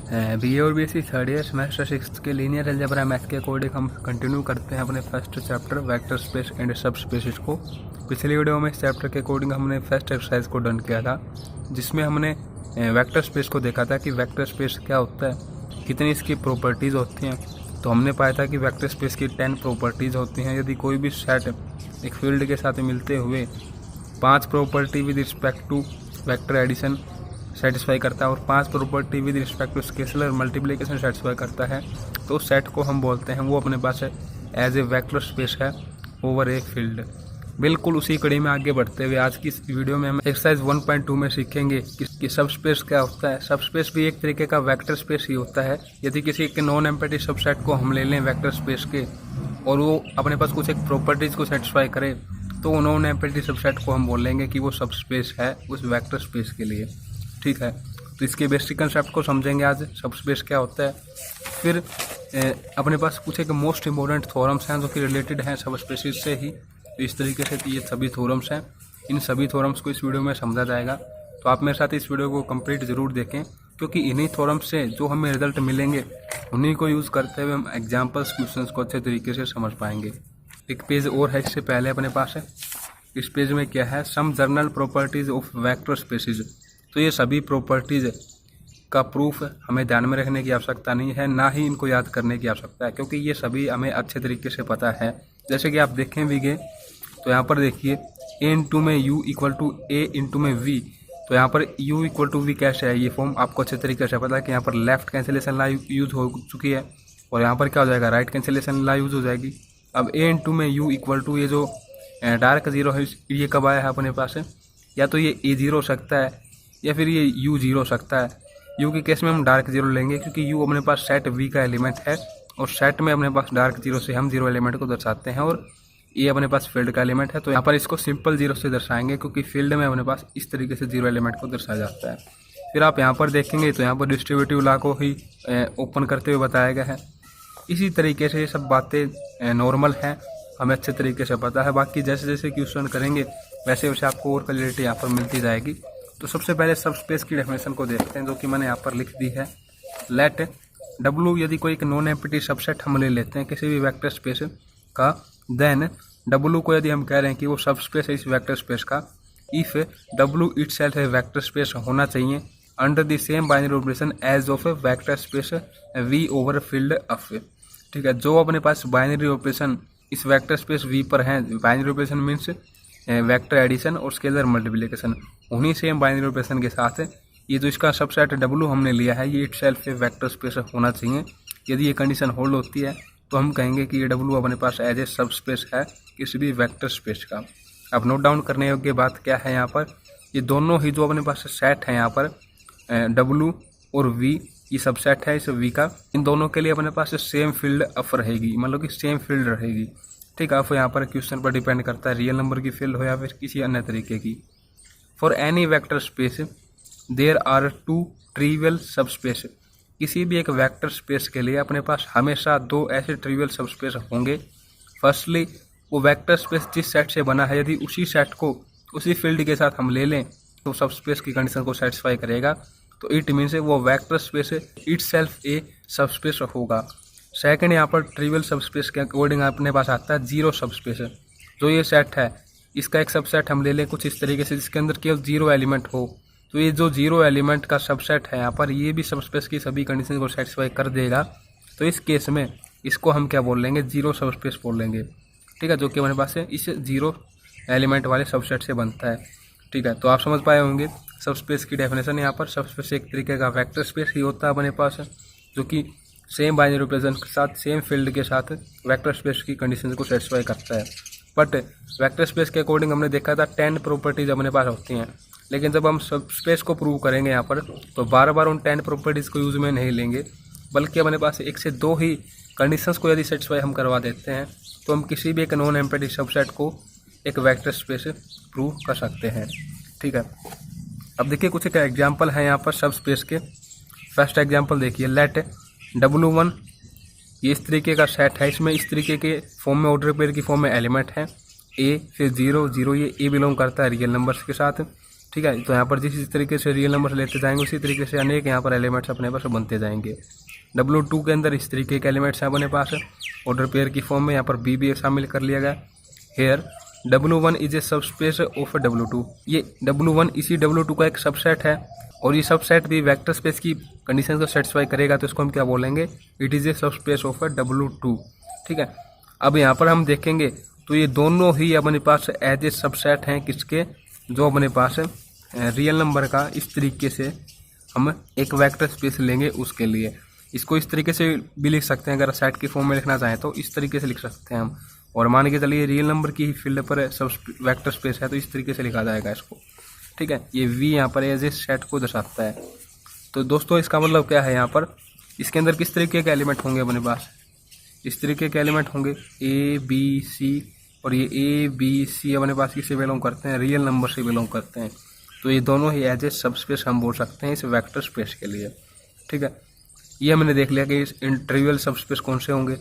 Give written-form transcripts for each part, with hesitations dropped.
BA और BSc third year semester 6 के linear algebra math के अकॉर्डिंग हम कंटिन्यू करते हैं अपने first chapter vector space and सब स्पेसिस को। पिछले वीडियो में इस चैप्टर के अकॉर्डिंग हमने फर्स्ट एक्सरसाइज को डन किया था, जिसमें हमने वेक्टर स्पेस को देखा था कि वेक्टर स्पेस क्या होता है, कितनी इसकी प्रॉपर्टीज़ होती हैं। तो हमने पाया था कि वेक्टर स्पेस की 10 प्रॉपर्टीज़ होती हैं। यदि कोई भी सेट एक फील्ड के साथ मिलते हुए 5 property with respect to vector addition satisfy करता है और 5 property with respect to scalar multiplication satisfy करता है, तो उस सेट को हम बोलते हैं वो अपने पास एज ए वेक्टर स्पेस है ओवर ए फील्ड। बिल्कुल उसी कड़ी में आगे बढ़ते हुए आज की इस वीडियो में हम एक्सरसाइज 1.2 में सीखेंगे कि सब स्पेस क्या होता है। सब स्पेस भी एक तरीके का वेक्टर स्पेस ही होता है। यदि किसी के नॉन एम्प्टी सबसेट को हम ले लें वेक्टर स्पेस के और वो अपने पास कुछ एक प्रॉपर्टीज़ को सेटिस्फाई करे, तो वो नॉन एम्प्टी सबसेट को हम बोलेंगे कि वो सब स्पेस है उस वेक्टर स्पेस के लिए। ठीक है, तो इसके बेसिक कंसेप्ट को समझेंगे आज, सब स्पेस क्या होता है। फिर अपने पास कुछ एक मोस्ट इम्पोर्टेंट थ्योरम्स हैं जो कि रिलेटेड हैं सब स्पेसिस से ही। तो इस तरीके से ये सभी थ्योरम्स हैं, इन सभी थ्योरम्स को इस वीडियो में समझा जाएगा। तो आप मेरे साथ इस वीडियो को कंप्लीट ज़रूर देखें, क्योंकि इन्हीं थ्योरम्स से जो हमें रिजल्ट मिलेंगे उन्हीं को यूज़ करते हुए हम एग्जाम्पल्स क्वेश्चंस को अच्छे तरीके से समझ पाएंगे। एक पेज और है इससे पहले अपने पास है। इस पेज में क्या है, some general properties of vector spaces. तो ये सभी प्रॉपर्टीज़ का प्रूफ हमें ध्यान में रखने की आवश्यकता नहीं है, ना ही इनको याद करने की आवश्यकता है, क्योंकि ये सभी हमें अच्छे तरीके से पता है। जैसे कि आप देखें भी गए तो यहाँ पर देखिए a इंटू में u equal to a into में v। तो यहाँ पर u इक्वल टू v कैसे है, ये फॉर्म आपको अच्छे तरीके से पता है कि यहाँ पर लेफ्ट कैंसिलेशन ला यूज हो चुकी है और यहाँ पर क्या हो जाएगा, राइट कैंसिलेशन ला यूज हो जाएगी। अब a इंटू में u इक्वल टू ये जो डार्क जीरो है ये कब आया है अपने पास है, या तो ये a0 हो सकता है या फिर ये u0 हो सकता है। u के केस में हम डार्क जीरो लेंगे क्योंकि u अपने पास सेट v का एलिमेंट है और सेट में अपने पास डार्क जीरो से हम जीरो एलिमेंट को दर्शाते हैं और ये अपने पास फील्ड का एलिमेंट है। तो यहाँ पर इसको सिंपल जीरो से दर्शाएंगे क्योंकि फील्ड में अपने पास इस तरीके से जीरो एलिमेंट को दर्शाया जाता है। फिर आप यहाँ पर देखेंगे तो यहाँ पर डिस्ट्रीब्यूटिव लॉ को ही ओपन करते हुए बताया गया है। इसी तरीके से ये सब बातें नॉर्मल हैं, हमें अच्छे तरीके से पता है। बाकी जैसे जैसे क्वेश्चन करेंगे वैसे वैसे आपको और क्लैरिटी यहाँ पर मिलती जाएगी। तो सबसे पहले सब स्पेस की डेफिनेशन को देखते हैं, जो कि मैंने यहाँ पर लिख दी है। लेट W यदि कोई एक नॉन एम्प्टी सबसेट हम ले लेते हैं किसी भी वेक्टर स्पेस का, देन W को यदि हम कह रहे हैं कि वो सब स्पेस है इस वेक्टर स्पेस का, इफ W इटसेल्फ है वेक्टर स्पेस होना चाहिए under the same binary operation as of a vector space V over field of. ठीक है, जो अपने पास बाइनरी ऑपरेशन इस वेक्टर स्पेस V पर है, binary operation means vector addition और स्केलर मल्टीप्लिकेशन, उन्हीं सेम बाइनरी ऑपरेशन के साथ ये जो इसका सबसेट W हमने लिया है ये इटसेल्फ वेक्टर स्पेस होना चाहिए। यदि ये कंडीशन होल्ड होती है तो हम कहेंगे कि ये W अपने पास एज ए सब स्पेस है किसी भी वेक्टर स्पेस का। अब नोट डाउन करने योग्य बात क्या है, यहाँ पर ये दोनों ही जो अपने पास सेट है यहाँ पर W और V, ये सबसेट है इस V का, इन दोनों के लिए अपने पास सेम फील्ड अफ रहेगी, मतलब कि सेम फील्ड रहेगी। ठीक है, अब यहाँ पर क्वेश्चन पर डिपेंड करता है रियल नंबर की फील्ड हो या फिर किसी अन्य तरीके की। For any vector space there are 2 trivial subspace. किसी भी एक वेक्टर स्पेस के लिए अपने पास हमेशा 2 ऐसे ट्रिवियल सब स्पेस होंगे। फर्स्टली, वो वेक्टर स्पेस जिस सेट से बना है यदि उसी सेट को उसी फील्ड के साथ हम ले लें तो सब स्पेस की कंडीशन को सेटिस्फाई करेगा, तो इट मीन्स वो वेक्टर स्पेस इटसेल्फ ए सब स्पेस होगा। सेकंड, यहाँ पर ट्रिवियल सब स्पेस के अकॉर्डिंग अपने पास आता है जीरो सब स्पेस। जो ये सेट है इसका एक सबसेट हम ले लें कुछ इस तरीके से जिसके अंदर केवल जीरो एलिमेंट हो, तो ये जो जीरो एलिमेंट का सबसेट है यहाँ पर ये भी सब स्पेस की सभी कंडीशन को सेटिस्फाई कर देगा। तो इस केस में इसको हम क्या बोल लेंगे, जीरो सब स्पेस बोल लेंगे। ठीक है, जो कि हमारे पास है इस जीरो एलिमेंट वाले सबसेट से बनता है। ठीक है, तो आप समझ पाए होंगे सब स्पेस की डेफिनेशन। यहाँ पर सब स्पेस एक तरीके का वेक्टर स्पेस ही होता है अपने पास, जो कि सेम बाइनरी ऑपरेशन के साथ सेम फील्ड के साथ वेक्टर स्पेस की कंडीशन को सेटिस्फाई करता है। बट वेक्टर स्पेस के अकॉर्डिंग हमने देखा था 10 प्रॉपर्टीज अपने पास होती हैं, लेकिन जब हम सब स्पेस को प्रूव करेंगे यहाँ पर तो बार बार उन 10 प्रॉपर्टीज़ को यूज़ में नहीं लेंगे, बल्कि अपने पास 1 से 2 ही कंडीशंस को यदि सेटिस्फाई हम करवा देते हैं तो हम किसी भी एक नॉन एम्प्टी सबसेट को एक वेक्टर स्पेस प्रूव कर सकते हैं। ठीक है, अब देखिए कुछ एक एग्जाम्पल है यहाँ पर सब स्पेस के। फर्स्ट एग्जाम्पल देखिए, लेट W1 ये इस तरीके का सेट है, इसमें इस तरीके के फॉर्म में ऑर्डर पेयर की फॉर्म में एलिमेंट है A, फिर 0 0, ये A बिलोंग करता है रियल नंबर्स के साथ। ठीक है। तो यहाँ पर जिस तरीके से रियल नंबर लेते जाएंगे उसी तरीके से अनेक यहाँ पर एलिमेंट्स अपने पास बनते जाएंगे। W2 के अंदर इस तरीके के एलिमेंट्स हैं अपने पास ऑर्डर पेयर की फॉर्म में। यहाँ पर B भी शामिल कर लिया गया। Here W1 is a subspace of W2। ये W1 इसी W2 का एक सबसेट है और ये सबसेट भी वेक्टर स्पेस की कंडीशन को सेटिस्फाई करेगा, तो इसको हम क्या बोलेंगे, it is a subspace of W2। ठीक है। अब यहाँ पर हम देखेंगे तो ये दोनों ही अपने पास एज ए सबसेट हैं किसके, जो अपने पास रियल नंबर का इस तरीके से हम एक वेक्टर स्पेस लेंगे उसके लिए। इसको इस तरीके से भी लिख सकते हैं, अगर सेट की फॉर्म में लिखना चाहें तो इस तरीके से लिख सकते हैं हम। और मान के चलिए रियल नंबर की फील्ड पर सब वेक्टर स्पेस है तो इस तरीके से लिखा जाएगा इसको। ठीक है। ये V यहाँ पर एज ए सेट को दर्शाता है। तो दोस्तों इसका मतलब क्या है, यहाँ पर इसके अंदर किस तरीके के एलिमेंट होंगे अपने पास, इस तरीके के एलिमेंट होंगे A B C, और ये A B C अपने पास किससे बिलोंग करते हैं, रियल नंबर से बिलोंग करते हैं। तो ये दोनों ही एज ए सबस्पेस हम बोल सकते हैं इस वेक्टर स्पेस के लिए। ठीक है। ये हमने देख लिया कि इस ट्रिवियल सबस्पेस कौन से होंगे।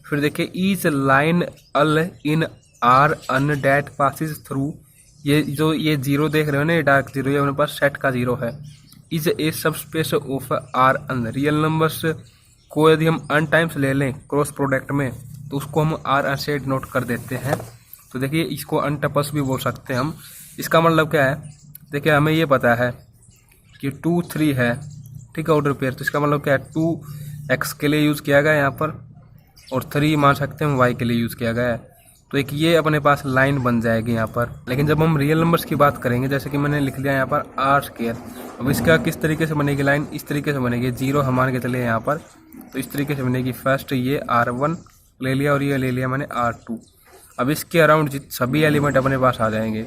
फिर देखिए each line L in R n that passes through, ये जो ये जीरो देख रहे हो ना, ये डार्क जीरो, ये अपने पास सेट का जीरो है। Is a subspace of R n, real numbers को यदि हम अन टाइम्स ले लें क्रॉस प्रोडक्ट में तो उसको हम आर अन से नोट कर देते हैं। तो देखिए इसको अनटपस भी बोल सकते हैं हम। इसका मतलब क्या है, देखिए हमें ये पता है कि 2 3 है, ठीक है, ऑर्डर पेयर। तो इसका मतलब क्या है, 2x के लिए यूज़ किया गया है यहाँ पर, और 3 मान सकते हैं y के लिए यूज़ किया गया है। तो एक ये अपने पास लाइन बन जाएगी यहाँ पर। लेकिन जब हम रियल नंबर्स की बात करेंगे, जैसे कि मैंने लिख लिया यहाँ पर r², अब इसका किस तरीके से बनेगी लाइन, इस तरीके से बनेगी। 0 हम मान के चले यहाँ पर, तो इस तरीके से बनेगी। फर्स्ट ये R1 ले लिया और ये ले लिया मैंने R2। अब इसके अराउंड सभी एलिमेंट अपने पास आ जाएंगे।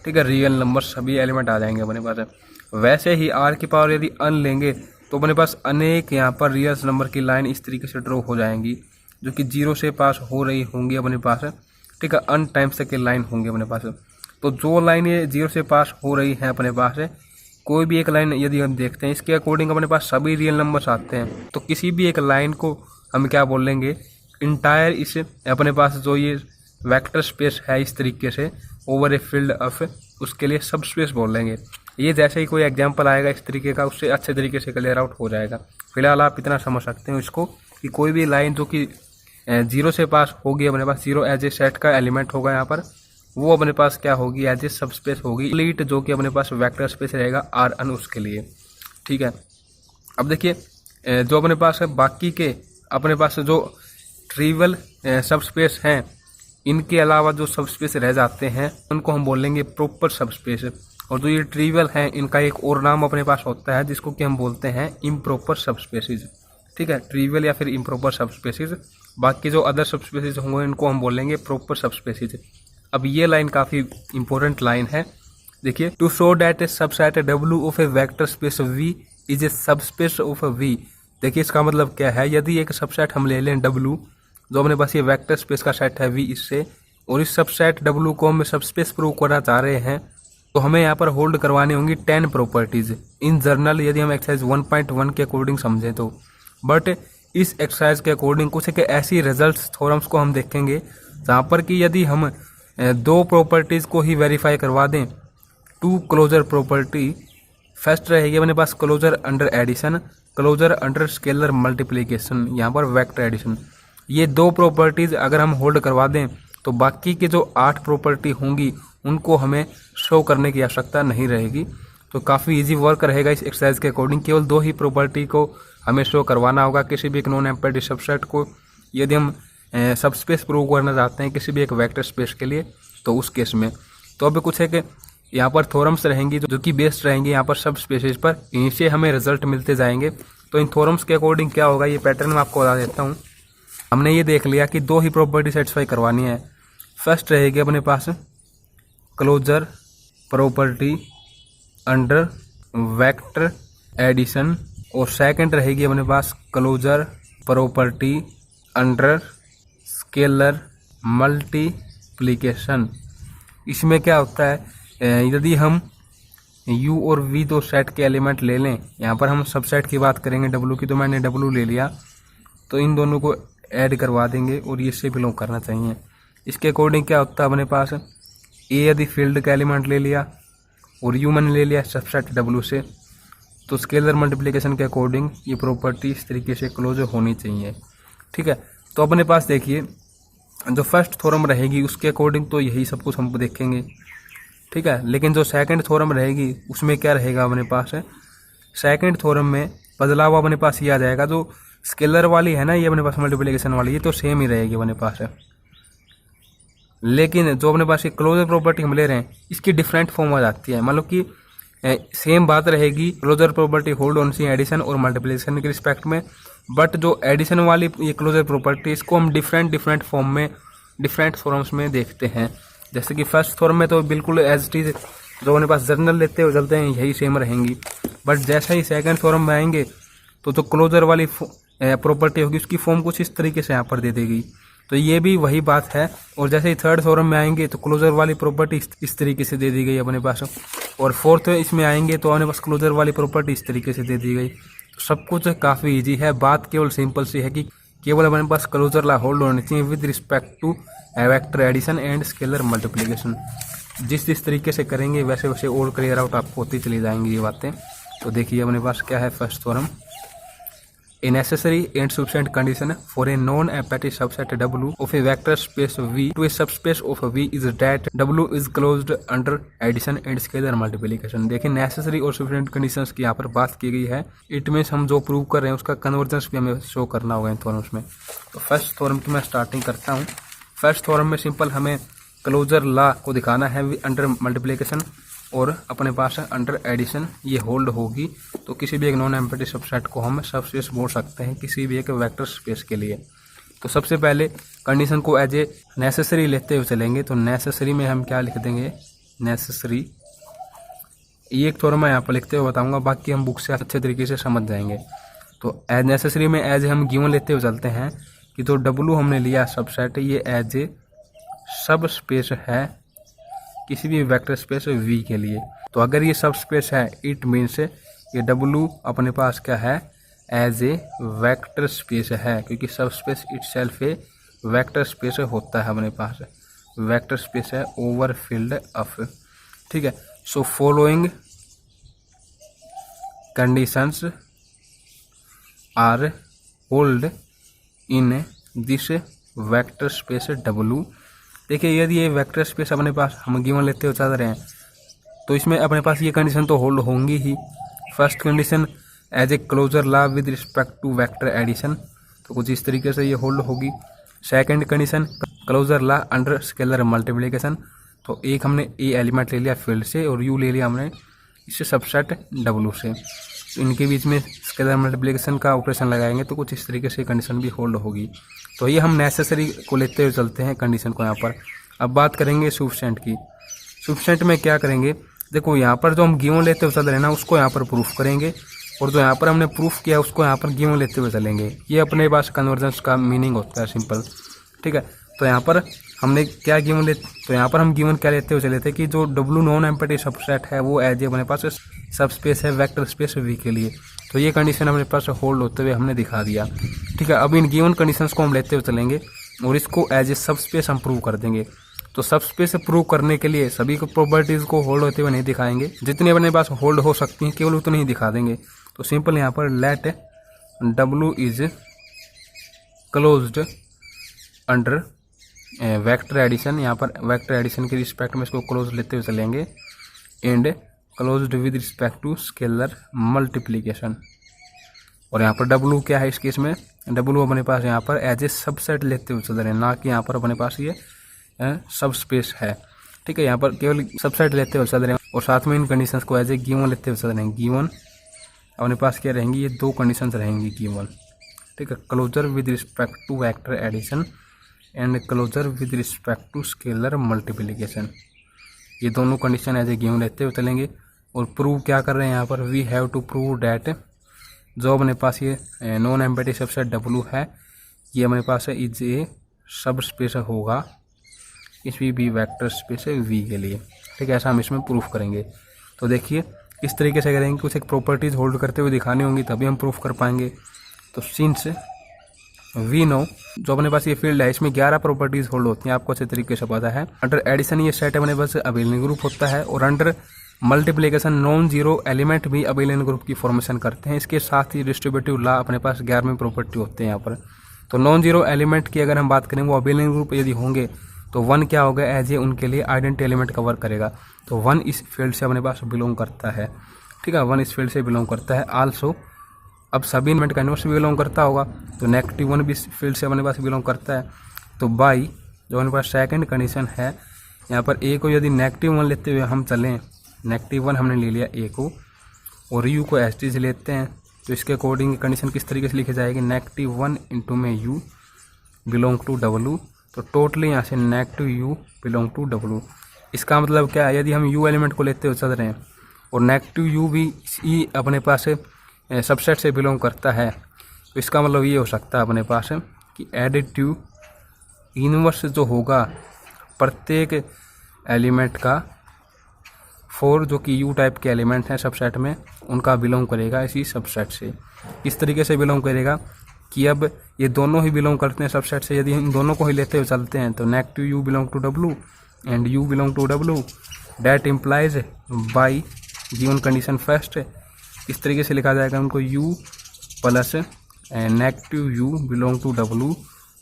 ठीक है, रियल नंबर सभी एलिमेंट आ जाएंगे अपने पास। वैसे ही R की पावर यदि अन लेंगे तो अपने पास अनेक यहाँ पर रियल नंबर की लाइन इस तरीके से ड्रॉ हो जाएंगी, जो कि 0 से पास हो रही होंगी अपने पास। ठीक है, अन टाइम्स तक की लाइन होंगी अपने पास। तो जो लाइन ये 0 से पास हो रही है अपने पास, कोई भी एक लाइन यदि हम देखते हैं इसके अकॉर्डिंग अपने पास सभी रियल नंबर्स आते हैं, तो किसी भी एक लाइन को हम क्या बोल लेंगे, इंटायर इस अपने पास जो ये वेक्टर स्पेस है इस तरीके से ओवर ए फील्ड ऑफ, उसके लिए सब स्पेस बोल लेंगे। ये जैसे ही कोई एग्जांपल आएगा इस तरीके का, उससे अच्छे तरीके से क्लियर आउट हो जाएगा। फिलहाल आप इतना समझ सकते हो इसको कि कोई भी लाइन जो कि 0 से पास होगी अपने पास, 0 एज ए सेट का एलिमेंट होगा यहाँ पर, वो अपने पास क्या होगी, एज ए सब स्पेस होगी लीट, जो कि अपने पास वेक्टर स्पेस रहेगा आर अन उसके लिए। ठीक है। अब देखिए जो अपने पास है बाकी के अपने पास जो ट्रिवियल सब स्पेस हैं, इनके अलावा जो सब स्पेस रह जाते हैं उनको हम बोलेंगे प्रॉपर सब स्पेस। और जो ये ट्रिवियल हैं इनका एक और नाम अपने पास होता है जिसको कि हम बोलते हैं इम्प्रॉपर सब स्पेसिस। ठीक है, ट्रिवियल या फिर इम्प्रॉपर सब स्पेसिस। बाकी जो अदर सब स्पेसिस होंगे इनको हम बोलेंगे प्रॉपर सब स्पेसिस। अब ये लाइन काफ़ी इंपॉर्टेंट लाइन है। देखिए, to show that a subset W of a vector space V is a subspace of V। देखिए इसका मतलब क्या है, यदि एक सबसेट हम ले लें W, जो अपने पास ये वेक्टर स्पेस का सेट है V इससे, और इस सबसेट W को हम सबस्पेस प्रूव करना चाह रहे हैं, तो हमें यहाँ पर होल्ड करवानी होंगी 10 प्रॉपर्टीज इन जर्नल, यदि हम एक्सरसाइज 1.1 के अकॉर्डिंग समझें तो। बट इस एक्सरसाइज के अकॉर्डिंग कुछ एक ऐसी रिजल्ट्स थ्योरम्स को हम देखेंगे जहाँ पर कि यदि हम 2 प्रॉपर्टीज़ को ही वेरीफाई करवा दें, 2 क्लोजर प्रॉपर्टी, फर्स्ट रहेगी अपने पास closure under addition, closure under scalar multiplication, यहाँ पर वेक्टर एडिशन। ये 2 प्रॉपर्टीज़ अगर हम होल्ड करवा दें तो बाकी के जो 8 प्रॉपर्टी होंगी उनको हमें शो करने की आवश्यकता नहीं रहेगी। तो काफ़ी इजी वर्क रहेगा इस एक्सरसाइज के अकॉर्डिंग। केवल 2 ही प्रॉपर्टी को हमें शो करवाना होगा किसी भी एक नॉन एम्प्टी सबसेट को, यदि हम सब स्पेस प्रूव करना चाहते हैं किसी भी एक वेक्टर स्पेस के लिए, तो उस केस में। तो अब कुछ है कि यहाँ पर थ्योरम्स रहेंगी जो कि बेस्ड रहेंगी यहाँ पर सब स्पेसेस पर, इन्हीं से हमें रिजल्ट मिलते जाएंगे। तो इन थ्योरम्स के अकॉर्डिंग क्या होगा, ये पैटर्न मैं आपको बता देता हूँ। हमने ये देख लिया कि 2 ही प्रॉपर्टी सेटिस्फाई करवानी है। फर्स्ट रहेगी अपने पास closure property under vector addition, और सेकंड रहेगी अपने पास closure property under scalar multiplication. इसमें क्या होता है, यदि हम U और V 2 सेट के एलिमेंट ले लें, यहाँ पर हम सबसेट की बात करेंगे W की, तो मैंने W ले लिया, तो इन दोनों को ऐड करवा देंगे और ये से बिलोंग करना चाहिए। इसके अकॉर्डिंग क्या होता है अपने पास, A यदि फील्ड का एलिमेंट ले लिया और यू मैंने ले लिया सबसेट डब्ल्यू से। तो स्केलर मल्टीप्लिकेशन के अकॉर्डिंग ये प्रॉपर्टी इस तरीके से क्लोज होनी चाहिए। ठीक है, तो अपने पास देखिए जो फर्स्ट थ्योरम रहेगी उसके अकॉर्डिंग तो यही सब कुछ हम देखेंगे। ठीक है, लेकिन जो सेकंड थ्योरम रहेगी उसमें क्या रहेगा अपने पास है, सेकंड थ्योरम में बदलाव अपने पास ये आ जाएगा। जो स्केलर वाली है ना ये अपने पास मल्टीप्लिकेशन वाली, ये तो सेम ही रहेगी अपने पास है, लेकिन जो अपने पास ये क्लोजर प्रॉपर्टी हम ले रहे हैं इसकी डिफरेंट फॉर्म आ जाती है। मतलब कि सेम बात रहेगी, closure property hold on C addition और मल्टीप्लिकेशन के रिस्पेक्ट में, बट जो एडिशन वाली ये क्लोजर प्रॉपर्टी इसको हम डिफरेंट फॉर्म में डिफरेंट फॉर्म्स में देखते हैं। जैसे कि फर्स्ट फॉर्म में तो बिल्कुल एज इट इज जो अपने पास जर्नल लेते हुए चलते हैं यही सेम रहेंगी, बट जैसा ही सेकंड फॉर्म में आएंगे तो जो क्लोजर वाली प्रॉपर्टी होगी उसकी फॉर्म कुछ इस तरीके से यहाँ पर दे देगी। तो ये भी वही बात है। और जैसे ही थर्ड थ्योरम में आएंगे तो क्लोजर वाली प्रॉपर्टी इस तरीके से दे दी गई अपने पास, और फोर्थ इसमें आएंगे तो अपने पास क्लोजर वाली प्रॉपर्टी इस तरीके से दे दी गई। तो सब कुछ काफ़ी इजी है, बात केवल सिंपल सी है कि केवल अपने पास क्लोजर ला होल्ड होनी चाहिए with respect to vector addition and scalar multiplication. जिस तरीके से करेंगे वैसे वैसे और क्लियर आउट आपको होती चली जाएंगी ये बातें। तो देखिए अपने पास क्या है first theorem, A necessary and sufficient condition for a non-empty subset W of a vector space V to a subspace of V is that W is closed under addition and scalar multiplication। देखिए necessary और sufficient conditions की यहाँ पर बात की गई है। It means हम जो प्रूव कर रहे हैं उसका कन्वर्जेंस भी हमें शो करना होगा इन थ्योरम्स में। तो फर्स्ट थ्योरम की मैं स्टार्टिंग करता हूँ। फर्स्ट थ्योरम में सिंपल हमें क्लोजर लॉ को दिखाना है अंडर मल्टीप्लिकेशन और अपने पास है अंडर एडिशन ये होल्ड होगी। तो किसी भी एक नॉन एम्प्टी सबसेट को हम सबस्पेस बोल सकते हैं किसी भी एक वेक्टर स्पेस के लिए। तो सबसे पहले कंडीशन को एज ए नेसेसरी लेते हुए चलेंगे। तो नेसेसरी में हम क्या लिख देंगे, नेसेसरी ये एक थ्योरम मैं यहाँ पर लिखते हुए बताऊंगा, बाकी हम बुक से अच्छे तरीके से समझ जाएंगे। तो एज नेसेसरी में एज हम गिवन लेते हुए चलते हैं कि जो डब्लू हमने लिया सबसेट ये एज ए सब स्पेस है किसी भी वेक्टर स्पेस वी के लिए। तो अगर ये सब स्पेस है इट मीन्स ये डब्लू अपने पास क्या है, एज ए वेक्टर स्पेस है, क्योंकि subspace itself a vector space होता है अपने पास, वेक्टर स्पेस है ओवर फील्ड ऑफ। ठीक है, so following conditions are hold in this vector space W. देखिए यदि ये वेक्टर स्पेस अपने पास हम गिवन लेते हुए चल रहे हैं तो इसमें अपने पास ये कंडीशन तो होल्ड होंगी ही। First condition as a closure law with respect to vector addition, तो कुछ इस तरीके से ये होल्ड होगी। Second condition closure law under scalar multiplication, तो एक हमने ए एलिमेंट ले लिया फील्ड से और यू ले लिया हमने इससे सबसेट डब्लू से, तो इनके बीच में स्केलर मल्टीप्लिकेशन का ऑपरेशन लगाएंगे तो कुछ इस तरीके से कंडीशन भी होल्ड होगी। तो ये हम नेसेसरी को लेते हुए चलते हैं कंडीशन को यहाँ पर। अब बात करेंगे सफिशिएंट की। सफिशिएंट में क्या करेंगे, देखो यहाँ पर जो हम गिवन लेते हुए चल रहे हैं ना उसको यहाँ पर प्रूफ करेंगे, और जो यहाँ पर हमने प्रूफ किया उसको यहाँ पर गिवन लेते हुए चलेंगे। ये अपने पास कन्वर्जेंस का मीनिंग होता है सिंपल। ठीक है, तो यहाँ पर हमने क्या गिवन तो यहाँ पर हम गिवन क्या लेते हुए चले थे कि जो डब्लू नॉन एम्प्टी सबसेट है वो एज ए अपने पास सब स्पेस है वेक्टर स्पेस वी के लिए। तो ये कंडीशन अपने पास होल्ड होते हुए हमने दिखा दिया। ठीक है, अब इन गिवन कंडीशंस को हम लेते हुए चलेंगे और इसको एज ए सब स्पेस हम प्रूव कर देंगे। तो सब स्पेस प्रूव करने के लिए सभी को प्रॉपर्टीज को होल्ड होते हुए नहीं दिखाएंगे, जितनी अपने पास होल्ड हो सकती हैं केवल उतनी ही दिखा देंगे। तो सिंपल यहाँ पर let W is closed under vector addition, यहाँ पर वेक्टर एडिशन के रिस्पेक्ट में इसको क्लोज लेते हुए चलेंगे, and closed with respect to scalar multiplication. और यहाँ पर डब्लू क्या है इस केस में, डब्लू अपने पास यहाँ पर एज ए सबसेट लेते हुए चल रहे हैं, ना कि यहाँ पर अपने पास ये सब स्पेस है। ठीक है, यहाँ पर केवल सबसेट लेते हुए चल रहे हैं और साथ में इन कंडीशंस को एज ए गिवन लेते हुए चल रहे हैं। गिवन अपने पास क्या रहेंगी, ये दो कंडीशंस रहेंगी गिवन। ठीक है, closure with respect to vector addition and closure with respect to scalar multiplication, ये दोनों कंडीशन एज ए गिवन लेते हुए चलेंगे। और प्रूव क्या कर रहे हैं यहाँ पर, we have to prove that जो अपने पास ये नॉन एम्प्टी सबसेट डब्लू है ये अपने पास है इज ए सब स्पेस होगा किसी भी वेक्टर स्पेस वी के लिए। ठीक है, ऐसा हम इसमें प्रूफ करेंगे। तो देखिए इस तरीके से करेंगे, कुछ एक प्रॉपर्टीज होल्ड करते हुए दिखानी होंगी तभी हम प्रूफ कर पाएंगे। तो सिंस वी नो जो अपने पास ये फील्ड है इसमें 11 प्रॉपर्टीज होल्ड होती हैं, आपको अच्छे तरीके से पता है। अंडर एडिशन ये सेट अपने पास अबेलियन ग्रुप होता है और under multiplication non zero element भी अबेलियन ग्रुप की फॉर्मेशन करते हैं। इसके साथ ही डिस्ट्रीब्यूटिव लॉ अपने पास 11वें प्रॉपर्टी होते हैं यहाँ पर। तो नॉन जीरो एलिमेंट की अगर हम बात करें वो अबेलियन ग्रुप यदि होंगे तो 1 क्या होगा, एज ए उनके लिए आइडेंटिटी एलिमेंट कवर करेगा। तो 1 इस फील्ड से अपने पास बिलोंग करता है, ठीक है, 1 इस फील्ड से बिलोंग करता है। आल्सो अब सभी एलिमेंट का इनवर्स भी बिलोंग करता होगा, तो -1 भी इस फील्ड से अपने पास बिलोंग करता है। तो बाई जो अपने पास सेकंड कंडीशन है यहाँ पर ए को यदि -1 लेते हुए हम चलें, -1 हमने ले लिया ए को और यू को एस टी से लेते हैं, तो इसके अकॉर्डिंग कंडीशन किस तरीके से लिखी जाएगी, -1 इंटू में यू बिलोंग टू डब्लू। तो टोटली यहाँ से -u बिलोंग टू डब्लू। इसका मतलब क्या है, यदि हम u एलिमेंट को लेते हुए चल रहे हैं और -u भी इसी अपने पास सबसेट से बिलोंग करता है, तो इसका मतलब ये हो सकता है अपने पास कि एडिटिव इनवर्स जो होगा प्रत्येक एलिमेंट का फोर जो कि u टाइप के एलिमेंट हैं सबसेट में, उनका बिलोंग करेगा इसी सबसेट से। इस तरीके से बिलोंग करेगा कि अब ये दोनों ही बिलोंग करते हैं सबसेट से। यदि इन दोनों को ही लेते हुए चलते हैं तो -u belong to w and u belong to w, that implies by given condition first. इस तरीके से लिखा जाएगा उनको u plus -u belong to w,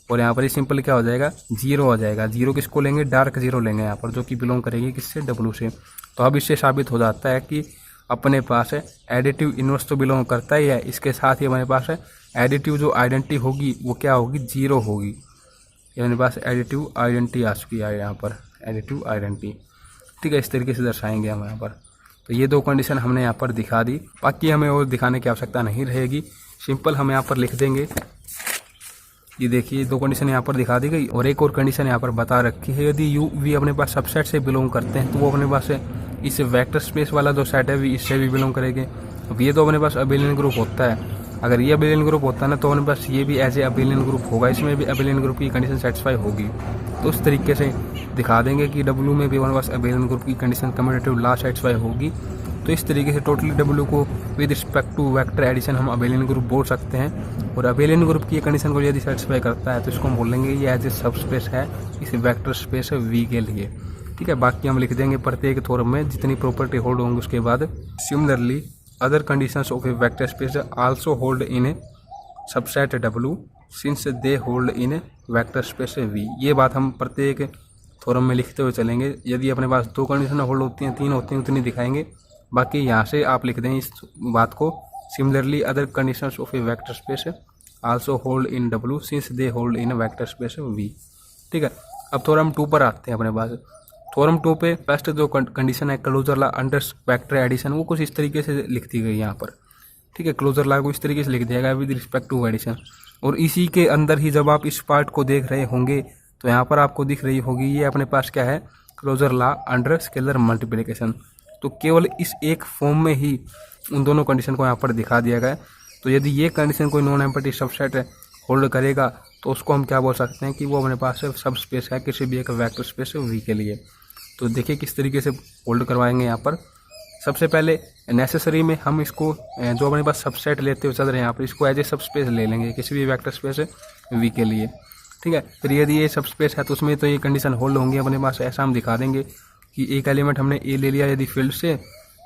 और यहाँ पर ये सिंपल क्या हो जाएगा, 0 हो जाएगा। 0 किसको लेंगे, डार्क 0 लेंगे यहाँ पर, जो कि बिलोंग करेगी किससे, w से। तो अब इससे साबित हो जाता है कि अपने पास एडिटिव इनवर्स तो बिलोंग करता ही है, इसके साथ ही हमारे पास एडिटिव जो आइडेंटिटी होगी वो क्या होगी, 0 होगी। ये मेरे पास एडिटिव आइडेंटिटी आ चुकी है यहाँ पर, एडिटिव आइडेंटिटी, ठीक है, इस तरीके से दर्शाएंगे हम यहाँ पर। तो ये 2 कंडीशन हमने यहाँ पर दिखा दी, बाकी हमें और दिखाने की आवश्यकता नहीं रहेगी, सिंपल हम यहाँ पर लिख देंगे। ये देखिए 2 कंडीशन यहाँ पर दिखा दी गई, और एक और कंडीशन यहाँ पर बता रखी है, यदि u भी अपने पास सबसेट से बिलोंग करते हैं तो वो अपने पास इस वेक्टर स्पेस वाला जो सेट है भी इससे भी बिलोंग करेंगे। अब ये तो अपने पास अबेलियन ग्रुप होता है, अगर ये अबेलियन ग्रुप होता है ना तो अपने पास ये भी एज ए अबेलियन ग्रुप होगा, इसमें भी अबेलियन ग्रुप की कंडीशन सेटिस्फाई होगी। तो उस तरीके से दिखा देंगे कि W में भी हमारे पास अबेलियन ग्रुप की कंडीशन कम्यूटेटिव लॉ सेटिस्फाई होगी। तो इस तरीके से टोटली W को with respect to vector addition हम अबेलियन ग्रुप बोल सकते हैं, और अबेलियन ग्रुप की कंडीशन को यदि सेटिस्फाई करता है तो इसको हम बोलेंगे ये एज ए सब स्पेस है इस वेक्टर स्पेस V के लिए, ठीक है। बाकी हम लिख देंगे प्रत्येक थ्योरम में जितनी प्रॉपर्टी होल्ड होंगी उसके बाद। Similarly other conditions of a vector space also hold in A subset W since they hold in A vector space V। ये बात हम प्रत्येक थ्योरम में लिखते हुए चलेंगे। यदि अपने पास 2 कंडीशन होल्ड होती हैं, 3 होती हैं, उतनी दिखाएंगे। बाकी यहाँ से आप लिख दें इस बात को, similarly other conditions of a vector space also hold in W since they hold in vector space V, ठीक है। अब थ्योरम 2 पर आते हैं अपने पास। थ्योरम 2 पे फर्स्ट जो कंडीशन है closure law under vector addition, वो कुछ इस तरीके से लिख दी गई यहाँ पर, ठीक है। क्लोजर लॉ को इस तरीके से लिख दिया गया विद रिस्पेक्ट टू एडिशन, और इसी के अंदर ही जब आप इस पार्ट को देख रहे होंगे तो यहाँ पर आपको दिख रही होगी ये अपने पास क्या है, closure law under scalar multiplication. तो केवल इस एक फॉर्म में ही उन दोनों कंडीशन को यहाँ पर दिखा दिया गया है। तो यदि ये कंडीशन कोई नॉन एम्प्टी सबसेट होल्ड करेगा तो उसको हम क्या बोल सकते हैं कि वो अपने पास सब स्पेस है किसी भी एक वेक्टर स्पेस V के लिए। तो देखिए किस तरीके से होल्ड करवाएंगे यहाँ पर। सबसे पहले नेसेसरी में हम इसको जो अपने पास सबसेट लेते हुए चल रहे हैं यहाँ पर, इसको एज ए सब स्पेस ले लेंगे किसी भी वेक्टर स्पेस V के लिए, ठीक है। फिर यदि ये सब स्पेस है तो उसमें तो ये कंडीशन होल्ड होंगी अपने पास। ऐसा हम दिखा देंगे कि एक एलिमेंट हमने A ले लिया यदि फील्ड से,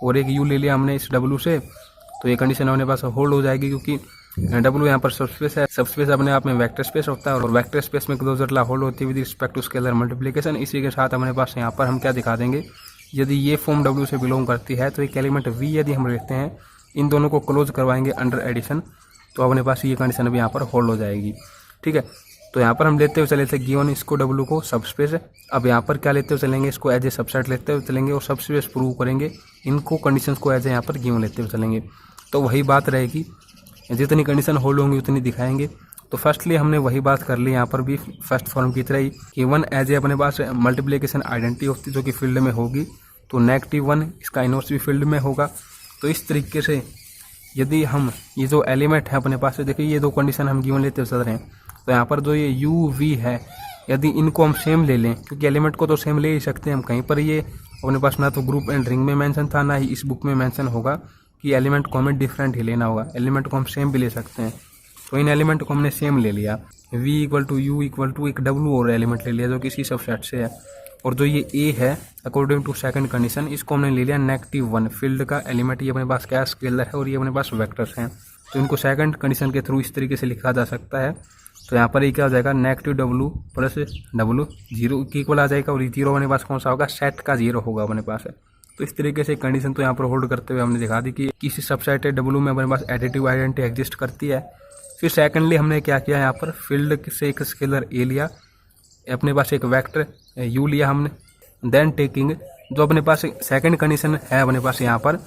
और एक U ले लिया हमने इस W से, तो ये कंडीशन अपने पास होल्ड हो जाएगी, क्योंकि W यहाँ पर सबस्पेस है। सबस्पेस अपने आप में वेक्टर स्पेस होता है, और वेक्टर स्पेस में क्लोजर लॉ होल्ड होती है with respect to scalar multiplication. इसी के साथ अपने पास यहाँ पर हम क्या दिखा देंगे, यदि ये फॉर्म W से बिलोंग करती है तो एक एलिमेंट V यदि हम लेते हैं, इन दोनों को क्लोज करवाएंगे अंडर एडिशन, तो अपने पास ये कंडीशन भी यहाँ पर होल्ड हो जाएगी, ठीक है। तो यहाँ पर हम लेते हुए चले थे गिवन इसको W को सबस्पेस। अब यहाँ पर क्या लेते हुए चलेंगे, इसको एज ए सबसेट लेते हुए चलेंगे और सबस्पेस प्रूव करेंगे। इनको कंडीशंस को एज ए यहाँ पर गिवन लेते हुए चलेंगे। तो वही बात रहेगी, जितनी कंडीशन होल्ड होंगी उतनी दिखाएंगे। तो फर्स्टली हमने वही बात कर ली यहाँ पर भी फर्स्ट फॉर्म की तरह ही कि 1 एज ए अपने पास मल्टीप्लिकेशन आइडेंटिटी होती जो कि फील्ड में होगी, तो -1 इसका इनवर्स भी फील्ड में होगा। तो इस तरीके से यदि हम ये जो एलिमेंट है अपने पास, देखिए ये 2 कंडीशन हम गिवन लेते हुए चल रहे हैं, तो यहाँ पर जो ये U V है यदि इनको हम सेम ले लें, क्योंकि एलिमेंट को तो सेम ले ही सकते हैं हम, कहीं पर ये अपने पास ना तो ग्रुप एंड रिंग में मेंशन था, ना ही इस बुक में मेंशन होगा कि एलिमेंट को हमें डिफरेंट ही लेना होगा। एलिमेंट को हम सेम भी ले सकते हैं, तो इन एलिमेंट को हमने सेम ले लिया। V = U = एक W और एलिमेंट ले लिया जो किसी सबसेट से है, और जो ये ए है अकॉर्डिंग टू सेकंड कंडीशन, इसको हमने ले लिया -1। फील्ड का एलिमेंट ये अपने पास क्या स्केलर है और ये अपने पास वेक्टर्स हैं, तो इनको सेकंड कंडीशन के थ्रू इस तरीके से लिखा जा सकता है। तो यहाँ पर ये क्या हो जाएगा, -w प्लस w 0 के इक्वल आ जाएगा, और 0 अपने पास कौन सा होगा, सेट का 0 होगा अपने पास है। तो इस तरीके से कंडीशन तो यहाँ पर होल्ड करते हुए हमने दिखा दी कि किसी सबसेट w में अपने पास एडिटिव आइडेंटिटी एग्जिस्ट करती है। फिर सेकेंडली हमने क्या किया, यहाँ पर फील्ड से एक स्केलर ए लिया, अपने पास एक वेक्टर u लिया हमने, देन टेकिंग जो अपने पास सेकंड कंडीशन है अपने पास यहाँ पर,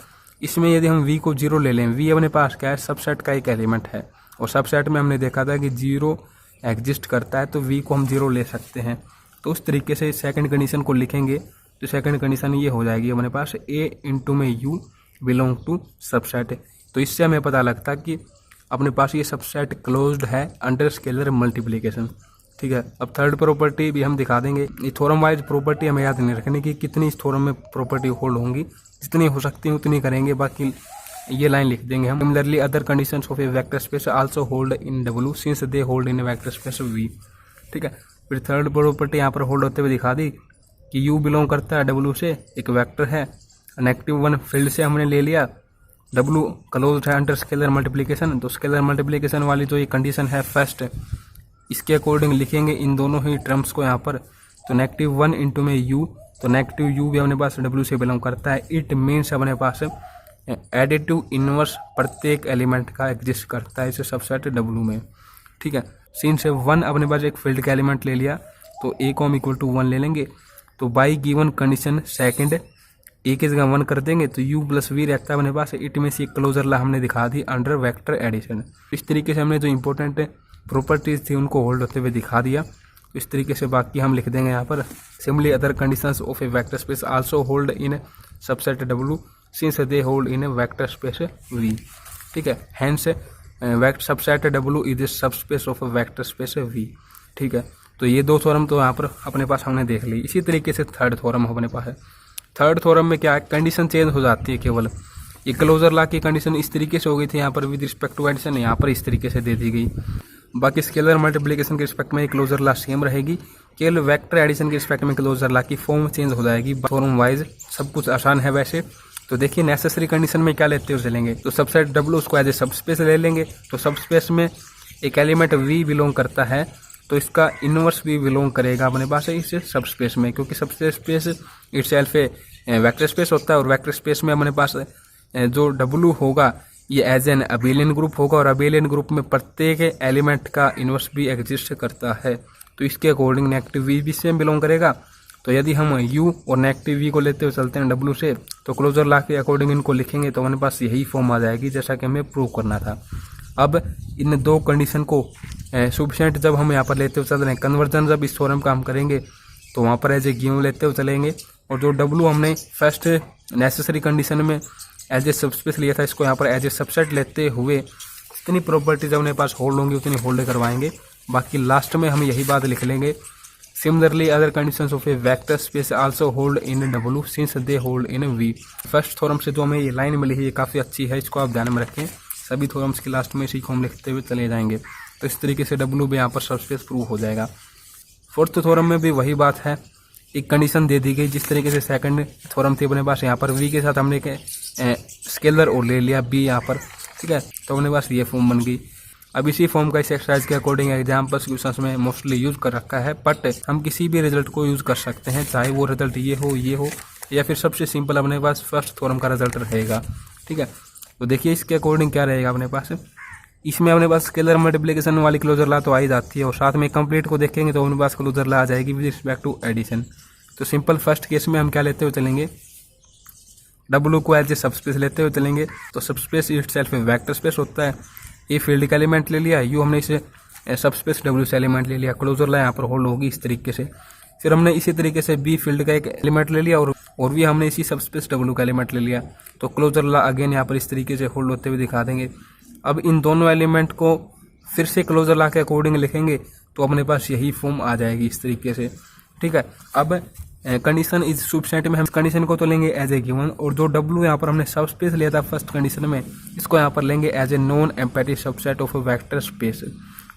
इसमें यदि हम v को 0 ले लें, v अपने पास क्या है, सबसेट का एक एलिमेंट है, और सबसेट में हमने देखा था कि 0 एग्जिस्ट करता है, तो v को हम 0 ले सकते हैं। तो उस तरीके से सेकंड कंडीशन को लिखेंगे, तो सेकंड कंडीशन ये हो जाएगी अपने पास a इंटू में u बिलोंग टू सबसेट। तो इससे हमें पता लगता कि अपने पास ये सबसेट क्लोज्ड है अंडर स्केलर मल्टीप्लिकेशन। ठीक है, अब थर्ड प्रॉपर्टी भी हम दिखा देंगे। ये थ्योरम वाइज प्रॉपर्टी हमें याद नहीं रखनी कि कितनी इस थ्योरम में प्रॉपर्टी होल्ड होंगी, जितनी हो सकती है उतनी करेंगे, बाकी ये लाइन लिख देंगे हम। Similarly other conditions of a vector space also hold in W since they hold in vector space V। ठीक है, फिर थर्ड प्रॉपर्टी यहाँ पर होल्ड होते हुए दिखा दी कि U बिलोंग करता है W से, एक वेक्टर है, -1 फील्ड से हमने ले लिया, W क्लोज्ड है अंडर स्केलर मल्टीप्लिकेशन। तो स्केलर मल्टीप्लिकेशन वाली जो ये कंडीशन है फर्स्ट, इसके अकॉर्डिंग लिखेंगे इन दोनों ही टर्म्स को यहाँ पर। तो -1 इंटू में u, तो -u भी अपने पास W से बिलोंग करता है। इट मीन्स अपने पास एडिटिव इनवर्स प्रत्येक एलिमेंट का एग्जिस्ट करता है इसे सबसेट W में। ठीक है, सिंस 1 अपने पास एक फील्ड का एलिमेंट ले लिया, तो a को हम इक्वल टू 1 ले लेंगे। तो by given condition second a की जगह 1 कर देंगे, तो u प्लस v रहता है अपने पास। इट में से क्लोजर ला हमने दिखा दी अंडर वेक्टर एडिशन। इस तरीके से हमने जो इंपॉर्टेंट प्रॉपर्टीज थी उनको होल्ड होते हुए दिखा दिया। इस तरीके से बाकी हम लिख देंगे यहाँ पर, similarly other conditions of a vector space also hold in subset W since they hold in vector space V। ठीक है, hence subset W is subspace of vector space V। ठीक है, तो ये दो थ्योरम तो यहाँ पर अपने पास हमने देख ली। इसी तरीके से थर्ड थ्योरम अपने पास है। थर्ड थ्योरम में क्या है, कंडीशन चेंज हो जाती है केवल। ये क्लोजर लॉ की कंडीशन इस तरीके से हो गई थी यहाँ पर विद रिस्पेक्ट टू एडिशन, यहाँ पर इस तरीके से दे दी गई। बाकी स्केलर मल्टीप्लिकेशन के रिस्पेक्ट में क्लोजर लॉ सेम रहेगी, केवल वेक्टर एडिशन के रिस्पेक्ट में क्लोजर लॉ की फॉर्म चेंज हो जाएगी। थ्योरम वाइज सब कुछ आसान है वैसे। तो देखिए नेसेसरी कंडीशन में क्या लेते हुए चलेंगे, तो सबसेट W उसको एज ए सबस्पेस ले लेंगे। तो सबस्पेस में एक एलिमेंट V बिलोंग करता है, तो इसका इनवर्स भी बिलोंग करेगा अपने पास इस सबस्पेस में, क्योंकि सबस्पेस इटसेल्फ वेक्टर स्पेस होता है, और वेक्टर स्पेस में अपने पास जो W होगा ये एज एन अबेलियन ग्रुप होगा, और अबेलियन ग्रुप में प्रत्येक एलिमेंट का इनवर्स भी एग्जिस्ट करता है। तो इसके अकॉर्डिंग नेगेटिव V भी सेम बिलोंग करेगा। तो यदि हम U और नेगेटिव V को लेते हुए चलते हैं W से, तो क्लोजर लॉ के अकॉर्डिंग इनको लिखेंगे तो हमारे पास यही फॉर्म आ जाएगी जैसा कि हमें प्रूव करना था। अब इन दो कंडीशन को सुफिशिएंट जब हम यहाँ पर लेते हुए चल रहे हैं, कन्वर्जन जब इस थ्योरम का हम करेंगे तो वहाँ पर एज ए गिवन लेते हुए चलेंगे, और जो W हमने फर्स्ट नेसेसरी कंडीशन में एज ए सबस्पेस लिया था, इसको यहाँ पर एज ए सबसेट लेते हुए जितनी प्रॉपर्टीज अपने पास होल्ड होंगी उतनी होल्ड करवाएंगे। बाकी लास्ट में हम यही बात लिख लेंगे, similarly other conditions of a vector space also hold in W since they hold in V। First theorem से जो हमें ये लाइन मिली है ये काफ़ी अच्छी है, इसको आप ध्यान में रखें। सभी थ्योरम्स के लास्ट में इसी को हम लिखते हुए चले जाएंगे, तो इस तरीके से W भी यहाँ पर सबस्पेस प्रूव हो जाएगा। फोर्थ थ्योरम में भी वही बात है, एक कंडीशन दे दी गई जिस तरीके से सेकंड थ्योरम थी अपने पास, यहाँ पर V के साथ हमने स्केलर और ले लिया B यहाँ पर। ठीक है, तो अपने पास ये फॉर्म बन गई। अब इसी फॉर्म का इस एक्सरसाइज के अकॉर्डिंग एग्जाम्पल्स क्वेश्चंस में मोस्टली यूज कर रखा है, बट हम किसी भी रिजल्ट को यूज कर सकते हैं, चाहे वो रिजल्ट ये हो या फिर सबसे सिंपल अपने पास फर्स्ट थ्योरम का रिजल्ट रहेगा। ठीक है, तो देखिए इसके अकॉर्डिंग क्या रहेगा अपने पास, इसमें अपने पास स्केलर मल्टीप्लिकेशन वाली क्लोजर लॉ तो आ ही जाती है, और साथ में कंप्लीट को देखेंगे तो अपने पास क्लोजर लॉ आ जाएगी विद रिस्पेक्ट टू एडिशन। तो सिंपल फर्स्ट केस में हम क्या लेते हुए चलेंगे, W को एज ए सबस्पेस लेते हुए चलेंगे। तो सबस्पेस इटसेल्फ वेक्टर स्पेस होता है, ये फील्ड का एलिमेंट ले लिया, U हमने इसे सबस्पेस W से एलिमेंट ले लिया, क्लोजर लॉ यहाँ पर होल्ड होगी इस तरीके से। फिर हमने इसी तरीके से B फील्ड का एक एलिमेंट ले लिया, और भी हमने इसी सबस्पेस W का एलिमेंट ले लिया, तो क्लोजर लॉ अगेन यहाँ पर इस तरीके से होल्ड होते हुए दिखा देंगे। अब इन दोनों एलिमेंट को फिर से क्लोजर लॉ के अकॉर्डिंग लिखेंगे तो अपने पास यही फॉर्म आ जाएगी इस तरीके से। ठीक है, अब कंडीशन इज सुफिशिएंट में हम कंडीशन को तो लेंगे एज ए गिवन, और जो W यहाँ पर हमने सबस्पेस लिया था फर्स्ट कंडीशन में, इसको यहाँ पर लेंगे as a non empty subset of vector space.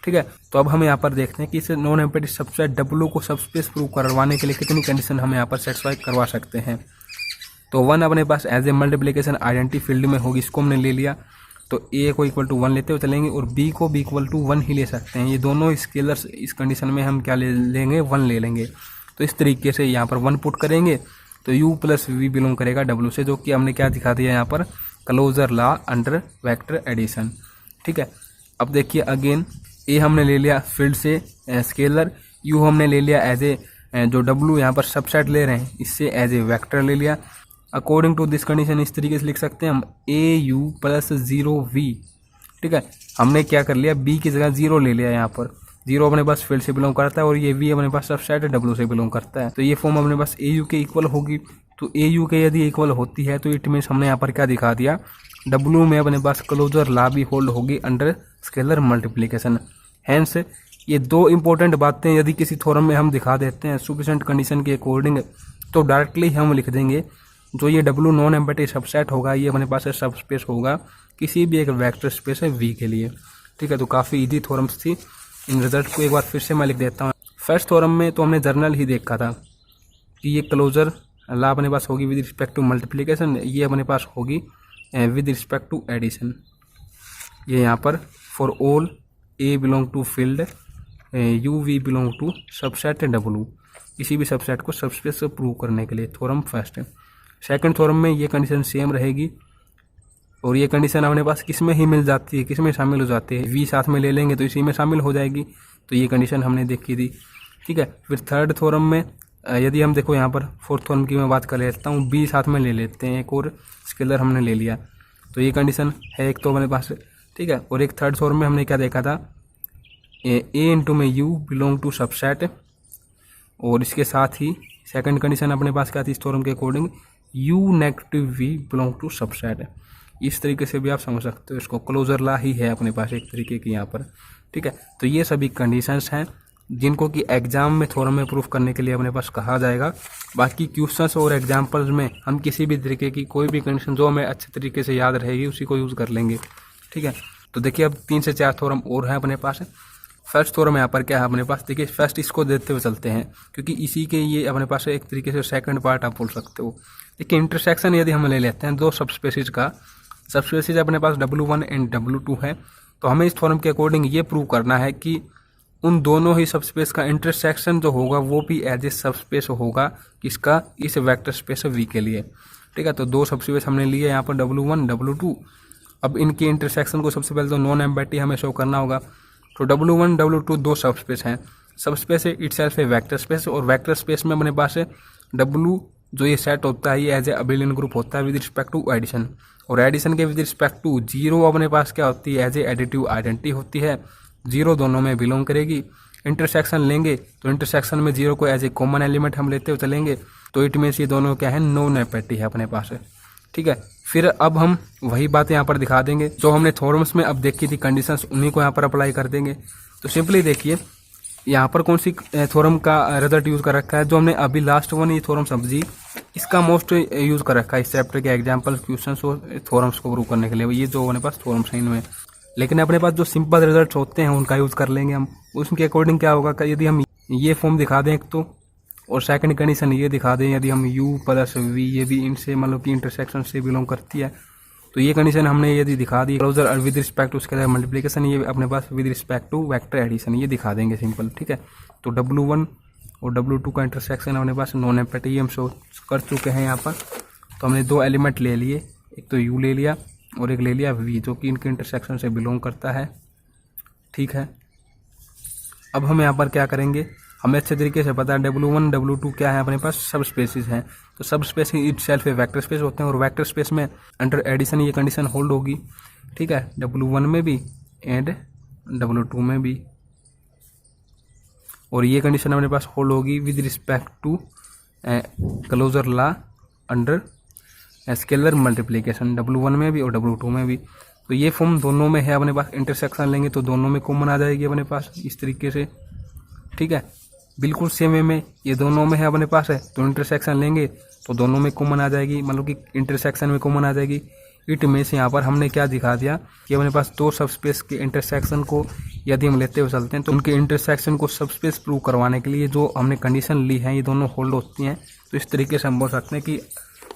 ठीक है। तो अब हम यहाँ पर देखते हैं कि इस नॉन एम्प्टी सबसेट डब्ल्यू को सबस्पेस प्रूव करवाने के लिए कितनी कंडीशन हम यहाँ पर सेटिस्फाई करवा सकते हैं। तो 1 अपने पास as a multiplication identity field में होगी, इसको हमने ले लिया। तो ए को इक्वल टू 1 लेते हुए चलेंगे और बी को भी इक्वल टू 1 ही ले सकते हैं। ये दोनों स्केलर्स इस कंडीशन में हम क्या ले लेंगे, 1 ले लेंगे। तो इस तरीके से यहाँ पर 1 पुट करेंगे तो u प्लस वी बिलोंग करेगा w से, जो कि हमने क्या दिखा दिया यहाँ पर, closure law under vector addition. ठीक है। अब देखिए अगेन ए हमने ले लिया फील्ड से स्केलर, u हमने ले लिया एज ए जो w यहाँ पर सबसेट ले रहे हैं इससे एज ए वेक्टर ले लिया। अकॉर्डिंग टू दिस कंडीशन इस तरीके से लिख सकते हैं हम au प्लस 0v। ठीक है। हमने क्या कर लिया, b की जगह 0 ले लिया, यहाँ पर 0 अपने पास फील्ड से बिलोंग करता है और ये v अपने पास सबसेट w से बिलोंग करता है। तो ये फॉर्म अपने पास au के इक्वल होगी। तो au के यदि इक्वल होती है तो इट मीन्स हमने यहाँ पर क्या दिखा दिया, w में अपने पास क्लोजर लॉ भी होल्ड होगी अंडर स्केलर मल्टीप्लिकेशन। हैंस ये दो इंपॉर्टेंट बातें यदि किसी थ्योरम में हम दिखा देते हैं सफिशिएंट कंडीशन के अकॉर्डिंग, तो डायरेक्टली हम लिख देंगे जो ये w नॉन एम्प्टी सबसेट होगा ये अपने पास सब स्पेस होगा किसी भी एक वेक्टर स्पेस है v के लिए। ठीक है। तो काफ़ी इजी थ्योरम्स थी। इन रिजल्ट को एक बार फिर से मैं लिख देता हूँ। फर्स्ट थ्योरम में तो हमने जर्नल ही देखा था कि ये क्लोजर लॉ अपने पास होगी विद रिस्पेक्ट टू मल्टीप्लिकेशन, ये अपने पास होगी विद रिस्पेक्ट टू एडिशन। ये यहाँ पर for all a belong to field u v belong to subset w, किसी भी सबसेट को सबस्पेस से प्रूव करने के लिए थ्योरम फर्स्ट है। सेकंड थ्योरम में ये कंडीशन सेम रहेगी और ये कंडीशन अपने पास किस में ही मिल जाती है, किस में शामिल हो जाती है, v साथ में ले लेंगे तो इसी में शामिल हो जाएगी। तो ये कंडीशन हमने देखी थी। ठीक है। फिर थर्ड थ्योरम में यदि हम देखो यहाँ पर फोर्थ थ्योरम की मैं बात कर लेता हूँ, b साथ में ले लेते हैं, एक और स्केलर हमने ले लिया। तो ये कंडीशन है एक तो अपने पास। ठीक है। और एक थर्ड थ्योरम में हमने क्या देखा था, a इंटू में u बिलोंग टू सबसेट, और इसके साथ ही सेकंड कंडीशन अपने पास क्या थी इस थ्योरम के according, u negative v belong to subset. इस तरीके से भी आप समझ सकते हो, इसको क्लोजर लॉ ही है अपने पास एक तरीके की यहाँ पर। ठीक है। तो ये सभी कंडीशंस हैं जिनको कि एग्जाम में थ्योरम में प्रूफ करने के लिए अपने पास कहा जाएगा। बाकी क्वेश्चंस और एग्जाम्पल्स में हम किसी भी तरीके की कोई भी कंडीशन जो हमें अच्छे तरीके से याद रहेगी उसी को यूज़ कर लेंगे। ठीक है। तो देखिए अब 3 से 4 थ्योरम और हैं अपने पास। फर्स्ट थ्योरम यहाँ पर क्या है अपने पास, देखिए फर्स्ट इसको देते हुए चलते हैं क्योंकि इसी के ये अपने पास एक तरीके से सेकंड पार्ट आप बोल सकते हो। देखिए इंटरसेक्शन यदि हम ले लेते हैं दो सबस्पेसिस का, सबस्पेसिस अपने पास w1 एंड w2 है, तो हमें इस थ्योरम के अकॉर्डिंग ये प्रूव करना है कि उन दोनों ही सबस्पेस का इंटरसेक्शन जो होगा वो भी एज ए सबस्पेस होगा किसका, इस वेक्टर स्पेस v के लिए। ठीक है। तो दो सबस्पेस हमने लिए यहाँ पर w1 w2। अब इनके इंटरसेक्शन को सबसे पहले तो नॉन एम्प्टी हमें शो करना होगा। तो w1 w2 दो सबस्पेस हैं। सबस्पेस इटसेल्फ है वेक्टर स्पेस, और वेक्टर स्पेस में अपने पास है w जो ये सेट होता है ये एज ए अबेलियन ग्रुप होता है विद रिस्पेक्ट टू एडिशन, और एडिशन के विद रिस्पेक्ट टू 0 अपने पास क्या होती है, एज ए एडिटिव आइडेंटिटी होती है। 0 दोनों में बिलोंग करेगी। इंटरसेक्शन लेंगे तो इंटरसेक्शन में 0 को एज ए कॉमन एलिमेंट हम लेते हुए चलेंगे, तो इट मीन्स ये दोनों क्या है, नॉन एम्प्टी है अपने पास। ठीक है। फिर अब हम वही बात यहाँ पर दिखा देंगे जो हमने थ्योरम्स में अब देखी थी कंडीशंस, उन्हीं को यहाँ पर अप्लाई कर देंगे। तो सिंपली देखिए यहाँ पर कौन सी थ्योरम का रिजल्ट यूज कर रखा है, जो हमने अभी लास्ट वन ये थ्योरम समझी इसका मोस्ट यूज कर रखा है इस चैप्टर के एग्जाम्पल क्वेश्चंस और थ्योरम्स को प्रूव करने के लिए। ये जो अपने पास थ्योरम्स हैं इनमें, लेकिन अपने पास जो सिंपल रिजल्ट होते हैं उनका यूज कर लेंगे हम। उसके अकॉर्डिंग क्या होगा, यदि हम ये फॉर्म दिखा दें एक तो, और सेकंड कंडीशन ये दिखा दें यदि हम u प्लस v ये भी इनसे मतलब कि इंटरसेक्शन से बिलोंग करती है, तो ये कंडीशन हमने यदि दिखा दी क्लोजर विद रिस्पेक्ट टू उसके मल्टीप्लिकेशन, ये अपने पास with respect to vector addition ये दिखा देंगे सिंपल। ठीक है। तो w1 और w2 का इंटरसेक्शन अपने पास नॉन एम्प्टी हम शो कर चुके हैं यहाँ पर। तो हमने दो एलिमेंट ले लिए, एक तो u ले लिया और एक ले लिया v जो कि इनके इंटरसेक्शन से बिलोंग करता है। ठीक है। अब हम यहाँ पर क्या करेंगे, हमें अच्छे तरीके से पता है w1 w2 क्या है अपने पास, सब स्पेसिस हैं। तो सब स्पेस इटसेल्फ वेक्टर स्पेस होते हैं, और वेक्टर स्पेस में अंडर एडिशन ये कंडीशन होल्ड होगी। ठीक है। w1 में भी एंड w2 में भी, और ये कंडीशन अपने पास होल्ड होगी with respect to closure law under scalar multiplication, w1 में भी और w2 में भी। तो ये फॉर्म दोनों में है अपने पास। इंटरसेक्शन लेंगे तो दोनों में कॉमन आ जाएगी अपने पास इस तरीके से। ठीक है। बिल्कुल सेम वे में ये दोनों में है अपने पास है, तो इंटरसेक्शन लेंगे तो दोनों में कॉमन आ जाएगी, मतलब कि इंटरसेक्शन में कॉमन आ जाएगी। इट मीन्स यहाँ पर हमने क्या दिखा दिया कि अपने पास दो सबस्पेस के इंटरसेक्शन को यदि हम लेते हुए चलते हैं तो उनके इंटरसेक्शन को सबस्पेस प्रूव करवाने के लिए जो हमने कंडीशन ली है ये दोनों होल्ड होती हैं। तो इस तरीके से हम बोल सकते हैं कि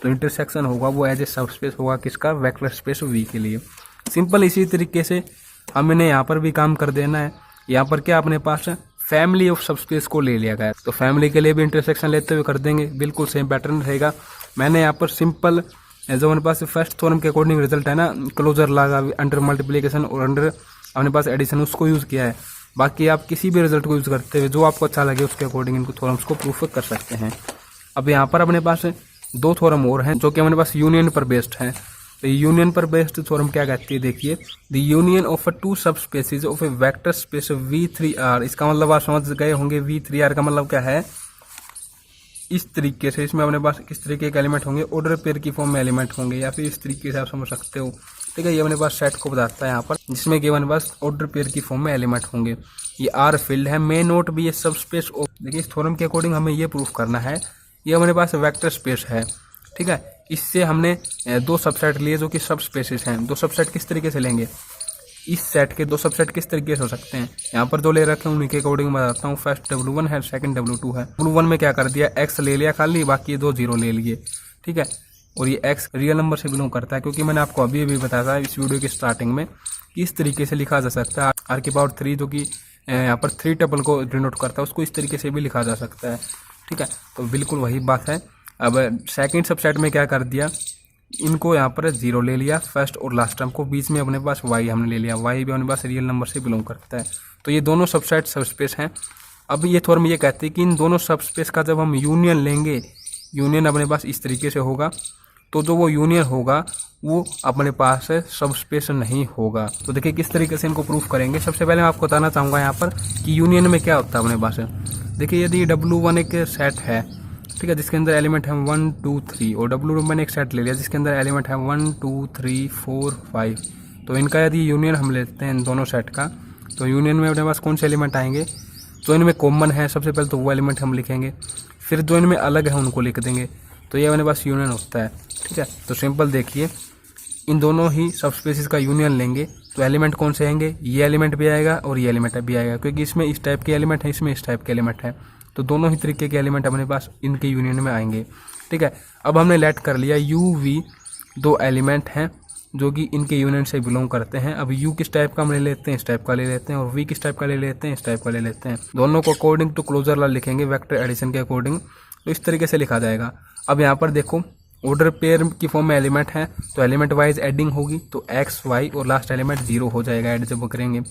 जो इंटरसेक्शन होगा वो एज ए सबस्पेस होगा किसका, वेक्टर स्पेस वी के लिए। सिंपल इसी तरीके से हमने यहाँ पर भी काम कर देना है। यहाँ पर क्या अपने पास फैमिली ऑफ सबस्पेस को ले लिया गया, तो फैमिली के लिए भी इंटरसेक्शन लेते हुए कर देंगे, बिल्कुल सेम पैटर्न रहेगा। मैंने यहाँ पर सिंपल जो हमारे पास फर्स्ट थ्योरम के अकॉर्डिंग रिजल्ट है ना, क्लोजर लॉ का अंडर मल्टीप्लिकेशन और अंडर अपने पास एडिशन, उसको यूज़ किया है। बाकी आप किसी भी रिजल्ट को यूज़ करते हुए जो आपको अच्छा लगे उसके अकॉर्डिंग इनको थ्योरम्स को प्रूफ कर सकते हैं। अब यहाँ पर अपने पास दो थ्योरम और हैं जो कि हमारे पास यूनियन पर बेस्ड हैं। तो यूनियन पर बेस्ड थ्योरम क्या कहती है, देखिए, the union of two subspaces of a vector space V3R। इसका मतलब आप समझ गए होंगे V3R का मतलब क्या है। इस तरीके से इसमें अपने पास किस तरीके के एलिमेंट होंगे, ऑर्डर पेयर की फॉर्म में एलिमेंट होंगे, या फिर इस तरीके से आप समझ सकते हो। ठीक है, ये अपने पास सेट को बताता है यहाँ पर, जिसमें कि अपने पास ऑर्डर पेयर की फॉर्म में एलिमेंट होंगे। ये आर फील्ड है, may not be a subspace of. देखिए इस थ्योरम के अकॉर्डिंग हमें ये प्रूफ करना है ये हमारे पास वेक्टर स्पेस है। ठीक है, इससे हमने दो सबसेट लिए जो कि सब स्पेसिस हैं। दो सबसेट किस तरीके से लेंगे, इस सेट के दो सबसेट किस तरीके से हो सकते हैं, यहाँ पर जो ले रखे हैं उन्हीं के अकॉर्डिंग मैं बताता हूँ। फर्स्ट W1 है, सेकंड W2 है। W1 में क्या कर दिया, x ले लिया खाली, बाकी ये दो जीरो ले लिए। ठीक है, और ये x रियल नंबर से बिलोंग करता है, क्योंकि मैंने आपको अभी अभी बताया था इस वीडियो की स्टार्टिंग में कि इस तरीके से लिखा जा सकता है। r⁻3 जो कि यहाँ पर 3 टपल को डिनोट करता है, उसको इस तरीके से भी लिखा जा सकता है। ठीक है, तो बिल्कुल वही बात है। अब सेकंड सबसेट में क्या कर दिया, इनको यहाँ पर जीरो ले लिया फर्स्ट और लास्ट टर्म को, बीच में अपने पास y हमने ले लिया, y भी अपने पास रियल नंबर से बिलोंग करता है। तो ये दोनों सबसेट सबस्पेस हैं। अब ये थ्योरम ये कहते हैं कि इन दोनों सबस्पेस का जब हम यूनियन लेंगे, यूनियन अपने पास इस तरीके से होगा, तो जो वो यूनियन होगा वो अपने पास सबस्पेस नहीं होगा। तो देखिए किस तरीके से इनको प्रूफ करेंगे। सबसे पहले मैं आपको बताना चाहूँगा यहाँ पर कि यूनियन में क्या होता है अपने पास। देखिए यदि W1 एक सेट है, ठीक है, जिसके अंदर एलिमेंट है 1 2 3, और W2 मैंने एक सेट ले लिया जिसके अंदर एलिमेंट है 1 2 3 4 5, तो इनका यदि यूनियन हम लेते हैं इन दोनों सेट का, तो यूनियन में अपने पास कौन से एलिमेंट आएंगे, जो इनमें कॉमन है सबसे पहले तो वो एलिमेंट हम लिखेंगे, फिर जो इनमें अलग है उनको लिख देंगे, तो ये अपने पास यूनियन होता है। ठीक है, तो सिंपल देखिए, इन दोनों ही सबस्पेसिस का यूनियन लेंगे तो एलिमेंट कौन से आएंगे, ये एलिमेंट भी आएगा और ये एलिमेंट भी आएगा, क्योंकि इसमें इस टाइप के एलिमेंट है, इसमें इस टाइप के एलिमेंट है, तो दोनों ही तरीके के एलिमेंट अपने पास इनके यूनियन में आएंगे। ठीक है, अब हमने लेट कर लिया UV दो एलिमेंट हैं जो कि इनके यूनियन से बिलोंग करते हैं। अब U किस टाइप का हम ले लेते हैं, इस टाइप का ले लेते हैं, और V किस टाइप का ले लेते हैं, इस टाइप का ले लेते हैं। दोनों को अकॉर्डिंग टू क्लोजर लॉ लिखेंगे वेक्टर एडिशन के अकॉर्डिंग, तो इस तरीके से लिखा जाएगा। अब यहाँ पर देखो ऑर्डर पेयर की फॉर्म में एलिमेंट है, तो एलिमेंट वाइज एडिंग होगी, तो X Y और लास्ट एलिमेंट 0 हो जाएगा ऐड जब करेंगे।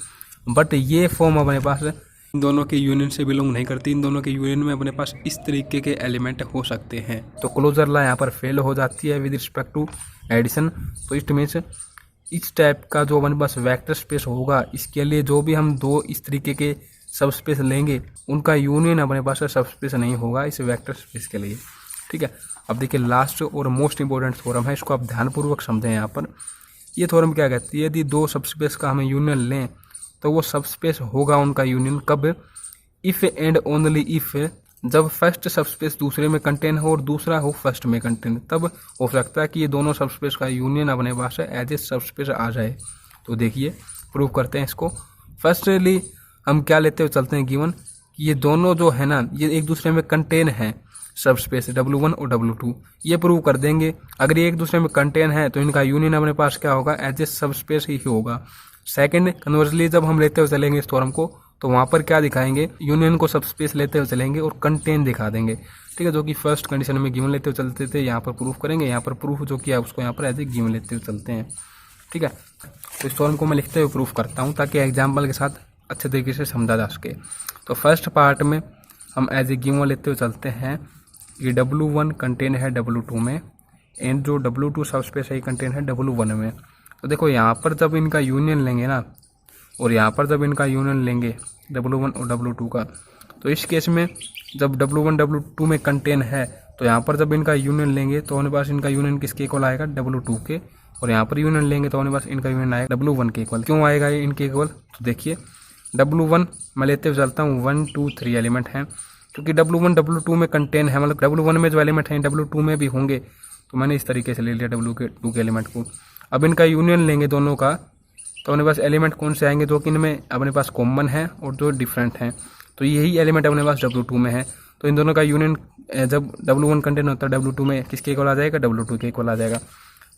बट ये फॉर्म अपने पास इन दोनों के यूनियन से बिलोंग नहीं करती, इन दोनों के यूनियन में अपने पास इस तरीके के एलिमेंट हो सकते हैं, तो क्लोजर लॉ यहाँ पर फेल हो जाती है विद रिस्पेक्ट टू एडिशन। तो इट मीन्स इस टाइप का जो अपने पास वेक्टर स्पेस होगा, इसके लिए जो भी हम दो इस तरीके के सब स्पेस लेंगे उनका यूनियन अपने पास सब स्पेस नहीं होगा इस वेक्टर स्पेस के लिए। ठीक है, अब देखिए लास्ट और मोस्ट इंपॉर्टेंट थ्योरम है, इसको आप ध्यानपूर्वक समझें। यहाँ पर ये थ्योरम क्या कहती है, यदि दो सबस्पेस का हमें यूनियन लें तो वो सबस्पेस होगा उनका यूनियन कब, इफ एंड ओनली इफ, जब फर्स्ट सबस्पेस दूसरे में कंटेन हो और दूसरा हो फर्स्ट में कंटेन, तब हो सकता है कि ये दोनों सबस्पेस का यूनियन अपने पास एज ए सबस्पेस आ जाए। तो देखिए प्रूव करते हैं इसको। फर्स्टली हम क्या लेते हुए चलते हैं, गिवन ये दोनों जो है ना ये एक दूसरे में कंटेन है, सबस्पेस W1 और W2, ये प्रूव कर देंगे। अगर ये एक दूसरे में कंटेन है तो इनका यूनियन अपने पास क्या होगा, एज ए सबस्पेस ही होगा। सेकंड, कन्वर्सली जब हम लेते हुए चलेंगे इस थ्योरम को, तो वहाँ पर क्या दिखाएंगे, यूनियन को सबस्पेस लेते हुए चलेंगे और कंटेन दिखा देंगे। ठीक है, जो कि फर्स्ट कंडीशन में गिवन लेते हुए चलते थे, यहाँ पर प्रूफ करेंगे, यहाँ पर प्रूफ जो किया उसको यहाँ पर एज ए गिवन लेते हुए चलते हैं। ठीक है, तो इस थ्योरम को मैं लिखते हुए प्रूफ करता हूँ ताकि एग्जाम्पल के साथ अच्छे तरीके से समझा जा सके। तो फर्स्ट पार्ट में हम एज ए गिवन लेते हुए चलते हैं, ये W1 कंटेन है W2 में, एंड जो W2 सबस्पेस है कंटेन है W1 में। तो देखो यहाँ पर जब इनका यूनियन लेंगे ना, और यहाँ पर जब इनका यूनियन लेंगे W1 और W2 का, तो इस केस में जब W1 W2 में कंटेन है, तो यहाँ पर जब इनका यूनियन लेंगे तो हमारे पास इनका यूनियन किसके इक्वल आएगा, W2 के, और यहाँ पर यूनियन लेंगे तो हमारे पास इनका यूनियन आएगा W1 के इक्वल। क्यों आएगा ये इनके इक्वल, तो देखिए W1 मैं लेते हुए चलता हूँ 1 2 3 एलिमेंट हैं, क्योंकि W1 W2 में कंटेन है, मतलब W1 में जो एलिमेंट हैं W2 में भी होंगे, तो मैंने इस तरीके से ले लिया W2 के एलिमेंट को। अब इनका यूनियन लेंगे दोनों का, तो अपने पास एलिमेंट कौन से आएंगे जो कि इनमें अपने पास कॉमन है और जो डिफरेंट हैं। तो यही एलिमेंट अपने पास W2 में है। तो इन दोनों का यूनियन जब W1 कंटेन होता है W2 में, किसके इक्वल आ जाएगा, W2 के इक्वल आ जाएगा।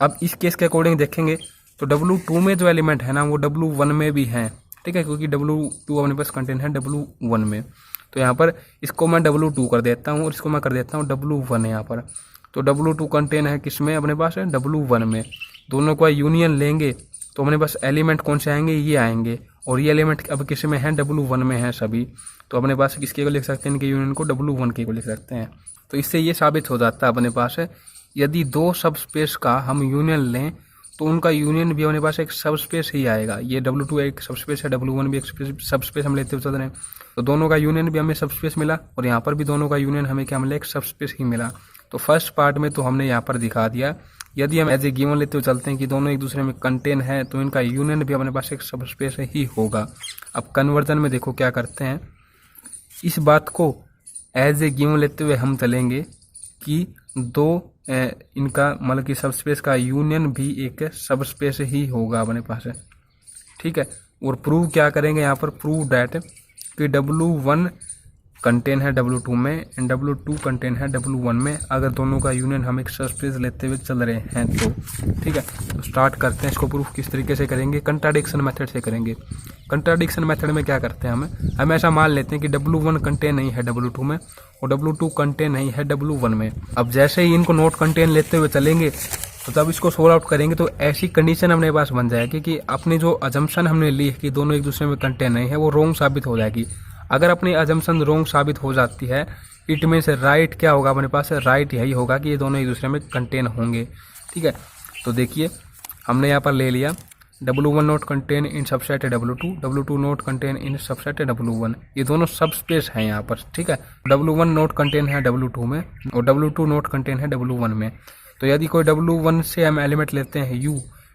अब इस केस के अकॉर्डिंग देखेंगे तो W2 में जो एलिमेंट है ना वो W1 में भी है, ठीक है, क्योंकि W2 अपने पास कंटेन है W1 में। तो यहाँ पर इसको मैं W2 कर देता हूँ और इसको मैं कर देता हूँ W1 यहाँ पर। तो W2 कंटेन है किस में, अपने पास है W1 में। दोनों का यूनियन लेंगे तो अपने पास एलिमेंट कौन से आएंगे, ये आएंगे, और ये एलिमेंट अब किस में है, W1 में है सभी। तो अपने पास किसके को लिख सकते हैं, इनके यूनियन को W1 के को लिख सकते हैं। तो इससे ये साबित हो जाता है अपने पास है, यदि दो सब स्पेस का हम यूनियन लें तो उनका यूनियन भी अपने पास एक सब स्पेस ही आएगा। ये W2 एक सब स्पेस है, W1 भी एक सब स्पेस हम लेते हुए चल रहे हैं, तो दोनों का यूनियन भी हमें सब स्पेस मिला, और यहाँ पर भी दोनों का यूनियन हमें क्या मिला, एक सब स्पेस ही मिला। तो फर्स्ट पार्ट में तो हमने यहाँ पर दिखा दिया, यदि हम एज ए गिवन लेते हुए चलते हैं कि दोनों एक दूसरे में कंटेन है तो इनका यूनियन भी अपने पास एक सब स्पेस ही होगा। अब कन्वर्जन में देखो क्या करते हैं, इस बात को एज ए गिवन लेते हुए हम चलेंगे कि दो इनका मतलब कि सब स्पेस का यूनियन भी एक सब स्पेस ही होगा अपने पास है, ठीक है। और प्रूव क्या करेंगे यहाँ पर, प्रूव डैट कि W1 कंटेन है W2 में एंड W2 कंटेन है W1 में, अगर दोनों का यूनियन हम एक सब स्पेस लेते हुए चल रहे हैं तो, ठीक है। तो स्टार्ट करते हैं इसको प्रूफ किस तरीके से करेंगे, कंट्राडिक्शन मेथड से करेंगे। कंट्राडिक्शन मेथड में क्या करते हैं, हम ऐसा मान लेते हैं कि W1 कंटेन नहीं है W2 में और W2 कंटेन नहीं है W1 में। अब जैसे ही इनको नोट कंटेन लेते हुए चलेंगे तो जब इसको सोल्व आउट करेंगे तो ऐसी कंडीशन अपने पास बन जाएगी कि अपनी जो अजम्पशन हमने ली है कि दोनों एक दूसरे में कंटेन नहीं है वो रॉन्ग साबित हो जाएगी। अगर अपनी अजम्पशन रॉन्ग साबित हो जाती है, इट मीन्स राइट क्या होगा अपने पास, राइट यही होगा कि ये दोनों एक दूसरे में कंटेन होंगे, ठीक है। तो देखिए हमने यहाँ पर ले लिया W1 not contain in subset W2, W2 not contain in subset W1, ये दोनों सब स्पेस हैं यहाँ पर, ठीक है। W1 नोट कंटेन है W2 में और W2 नोट कंटेन है W1 में। तो यदि कोई W1 से हम एलिमेंट लेते हैं U,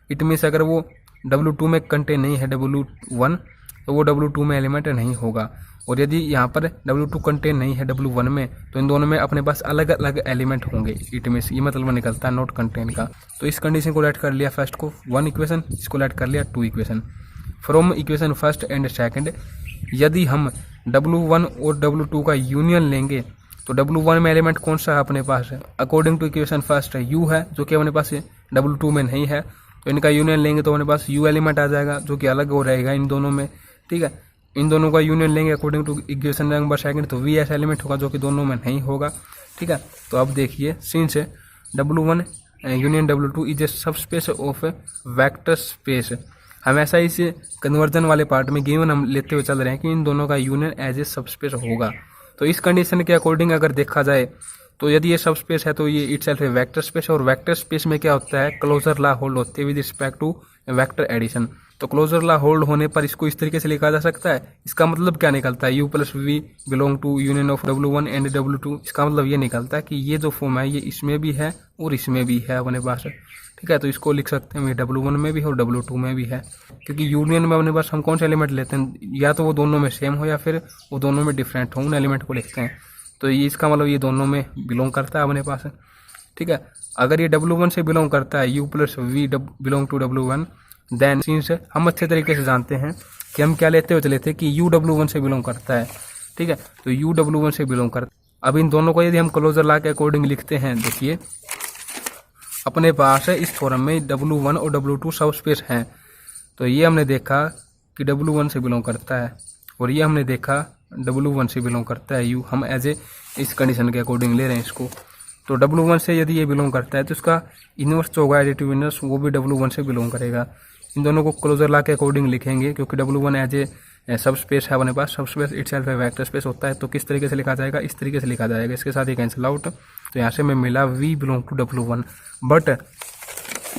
इट मीन्स अगर वो W2 में कंटेन नहीं है W1 तो वो W2 में एलिमेंट नहीं होगा। और यदि यहाँ पर W2 कंटेन नहीं है W1 में तो इन दोनों में अपने पास अलग अलग एलिमेंट होंगे, इट मीन्स ये मतलब निकलता है नोट कंटेन का। तो इस कंडीशन को लेट कर लिया फर्स्ट को 1 इक्वेशन, इसको लेट कर लिया 2 equation. From equation first and second यदि हम W1 और W2 का यूनियन लेंगे तो W1 में एलिमेंट कौन सा है अपने पास है, according to equation first U है, जो कि अपने पास W2 में नहीं है। तो इनका यूनियन लेंगे तो अपने पास U एलिमेंट आ जाएगा जो कि अलग हो रहेगा इन दोनों में, ठीक है। इन दोनों का यूनियन लेंगे according to equation number second तो VS एलिमेंट होगा जो कि दोनों में नहीं होगा, ठीक है। तो अब देखिए since W1 union W2 is a सब स्पेस ऑफ वेक्टर स्पेस, हम ऐसा इस कन्वर्जन वाले पार्ट में गिवन हम लेते हुए चल रहे हैं कि इन दोनों का यूनियन एज ए सब स्पेस होगा। तो इस कंडीशन के अकॉर्डिंग अगर देखा जाए तो यदि ये सब स्पेस है तो ये इटसेल्फ है वेक्टर स्पेस, और वेक्टर स्पेस में क्या होता है, क्लोजर लॉ होल्ड होते हैं with respect to vector addition. तो क्लोजर लॉ होल्ड होने पर इसको इस तरीके से लिखा जा सकता है, इसका मतलब क्या निकलता है, U plus V belong to union of W1 and W2। इसका मतलब ये निकलता है कि ये जो फॉर्म है ये इसमें भी है और इसमें भी है अपने पास, ठीक है। तो इसको लिख सकते हैं W1 में भी और W2 में भी है, क्योंकि यूनियन में अपने पास हम कौन से एलिमेंट लेते हैं, या तो वो दोनों में सेम हो या फिर वो दोनों में डिफरेंट हो, उन एलिमेंट को लिखते हैं। तो ये इसका मतलब ये दोनों में बिलोंग करता है अपने पास, ठीक है। अगर ये W1 से बिलोंग करता है, U plus V belong to W1, then since हम अच्छे तरीके से जानते हैं कि हम क्या लेते हुए चले थे कि U W1 से बिलोंग करता है, ठीक है। तो U W1 से बिलोंग करता। अब इन दोनों को यदि हम क्लोजर लॉ के अकॉर्डिंग लिखते हैं, देखिए अपने पास है इस फॉर्म में W1 और W2 सब स्पेस हैं। तो ये हमने देखा कि W1 से बिलोंग करता है और ये हमने देखा W1 से बिलोंग करता है U, हम एज ए इस कंडीशन के अकॉर्डिंग ले रहे हैं इसको। तो W1 से यदि ये बिलोंग करता है तो इसका इनवर्स जो होगा एडिटिव इनवर्स वो भी W1 से बिलोंग करेगा। इन दोनों को क्लोजर लॉ के अकॉर्डिंग लिखेंगे क्योंकि W1 एज ए सब स्पेस है अपने पास, सब स्पेस इटसेल्फ है वेक्टर स्पेस होता है। तो किस तरीके से लिखा जाएगा, इस तरीके से लिखा जाएगा, इसके साथ ही कैंसिल आउट। तो यहाँ से हमें मिला V belong to W1, but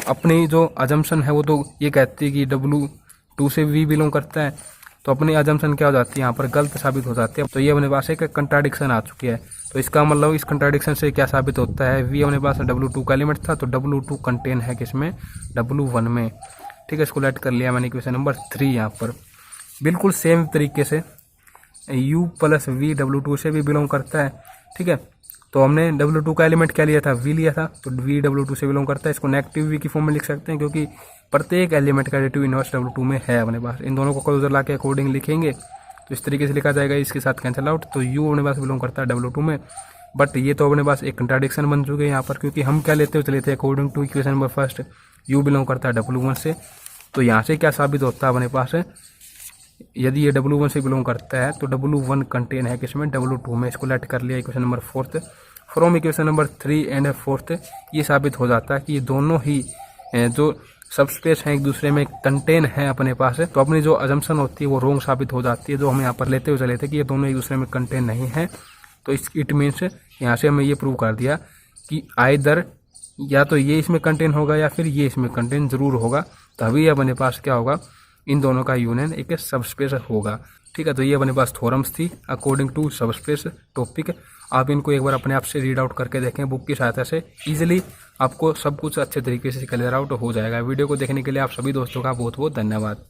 अपनी जो अजम्पशन है वो तो ये कहती है कि W2 से V बिलोंग करता है, तो अपनी अजम्पशन क्या हो जाती है यहाँ पर गलत साबित हो जाती है। तो ये अपने पास एक कंट्राडिक्शन आ चुकी है। तो इसका मतलब इस कंट्राडिक्शन से क्या साबित होता है, V अपने पास W2 का एलिमेंट था तो W2 कंटेन है किसमें, W1 में, ठीक है। इसको लेट कर लिया मैंने क्वेश्चन नंबर 3 यहाँ पर। बिल्कुल सेम तरीके से U प्लस V W2 से भी बिलोंग करता है, ठीक है। तो हमने W2 का एलिमेंट क्या लिया था, V लिया था, तो V W2 से बिलोंग करता है। इसको नेगेटिव V की फॉर्म में लिख सकते हैं क्योंकि प्रत्येक एलिमेंट का एडिटिव इनवर्स W2 में है अपने पास। इन दोनों को क्लोजर ला के अकॉर्डिंग लिखेंगे तो इस तरीके से लिखा जाएगा, इसके साथ कैंसिल आउट। तो U अपने पास बिलोंग करता है W2 में, बट ये तो अपने पास एक कंट्राडिक्शन बन चुके हैं यहाँ पर, क्योंकि हम क्या लेते थे according to equation number first U belong करता है W1 से। तो यहाँ से क्या साबित होता है अपने पास, यदि ये W1 से बिलोंग करता है तो W1 कंटेन है किसमें, W2 में। इसको लेट कर लिया equation number fourth. From equation number 3 and 4 ये साबित हो जाता है कि ये दोनों ही जो सबस्पेस हैं एक दूसरे में कंटेन है अपने पास है। तो अपनी जो अजम्पशन होती है वो रोंग साबित हो जाती है, जो हम यहाँ पर लेते हुए चले थे कि ये दोनों एक दूसरे में कंटेन नहीं है। तो इस इट मीन्स यहाँ से हमें ये प्रूव कर दिया कि आइदर या तो ये इसमें कंटेन होगा या फिर ये इसमें कंटेन जरूर होगा, तभी अपने पास क्या होगा, इन दोनों का यूनियन एक सबस्पेस होगा। ठीक है, तो ये अपने पास थ्योरम्स थी अकॉर्डिंग टू सबस्पेस टॉपिक। आप इनको एक बार अपने आप से रीड आउट करके देखें बुक की सहायता से, इजीली आपको सब कुछ अच्छे तरीके से क्लियर आउट हो जाएगा। वीडियो को देखने के लिए आप सभी दोस्तों का बहुत बहुत धन्यवाद।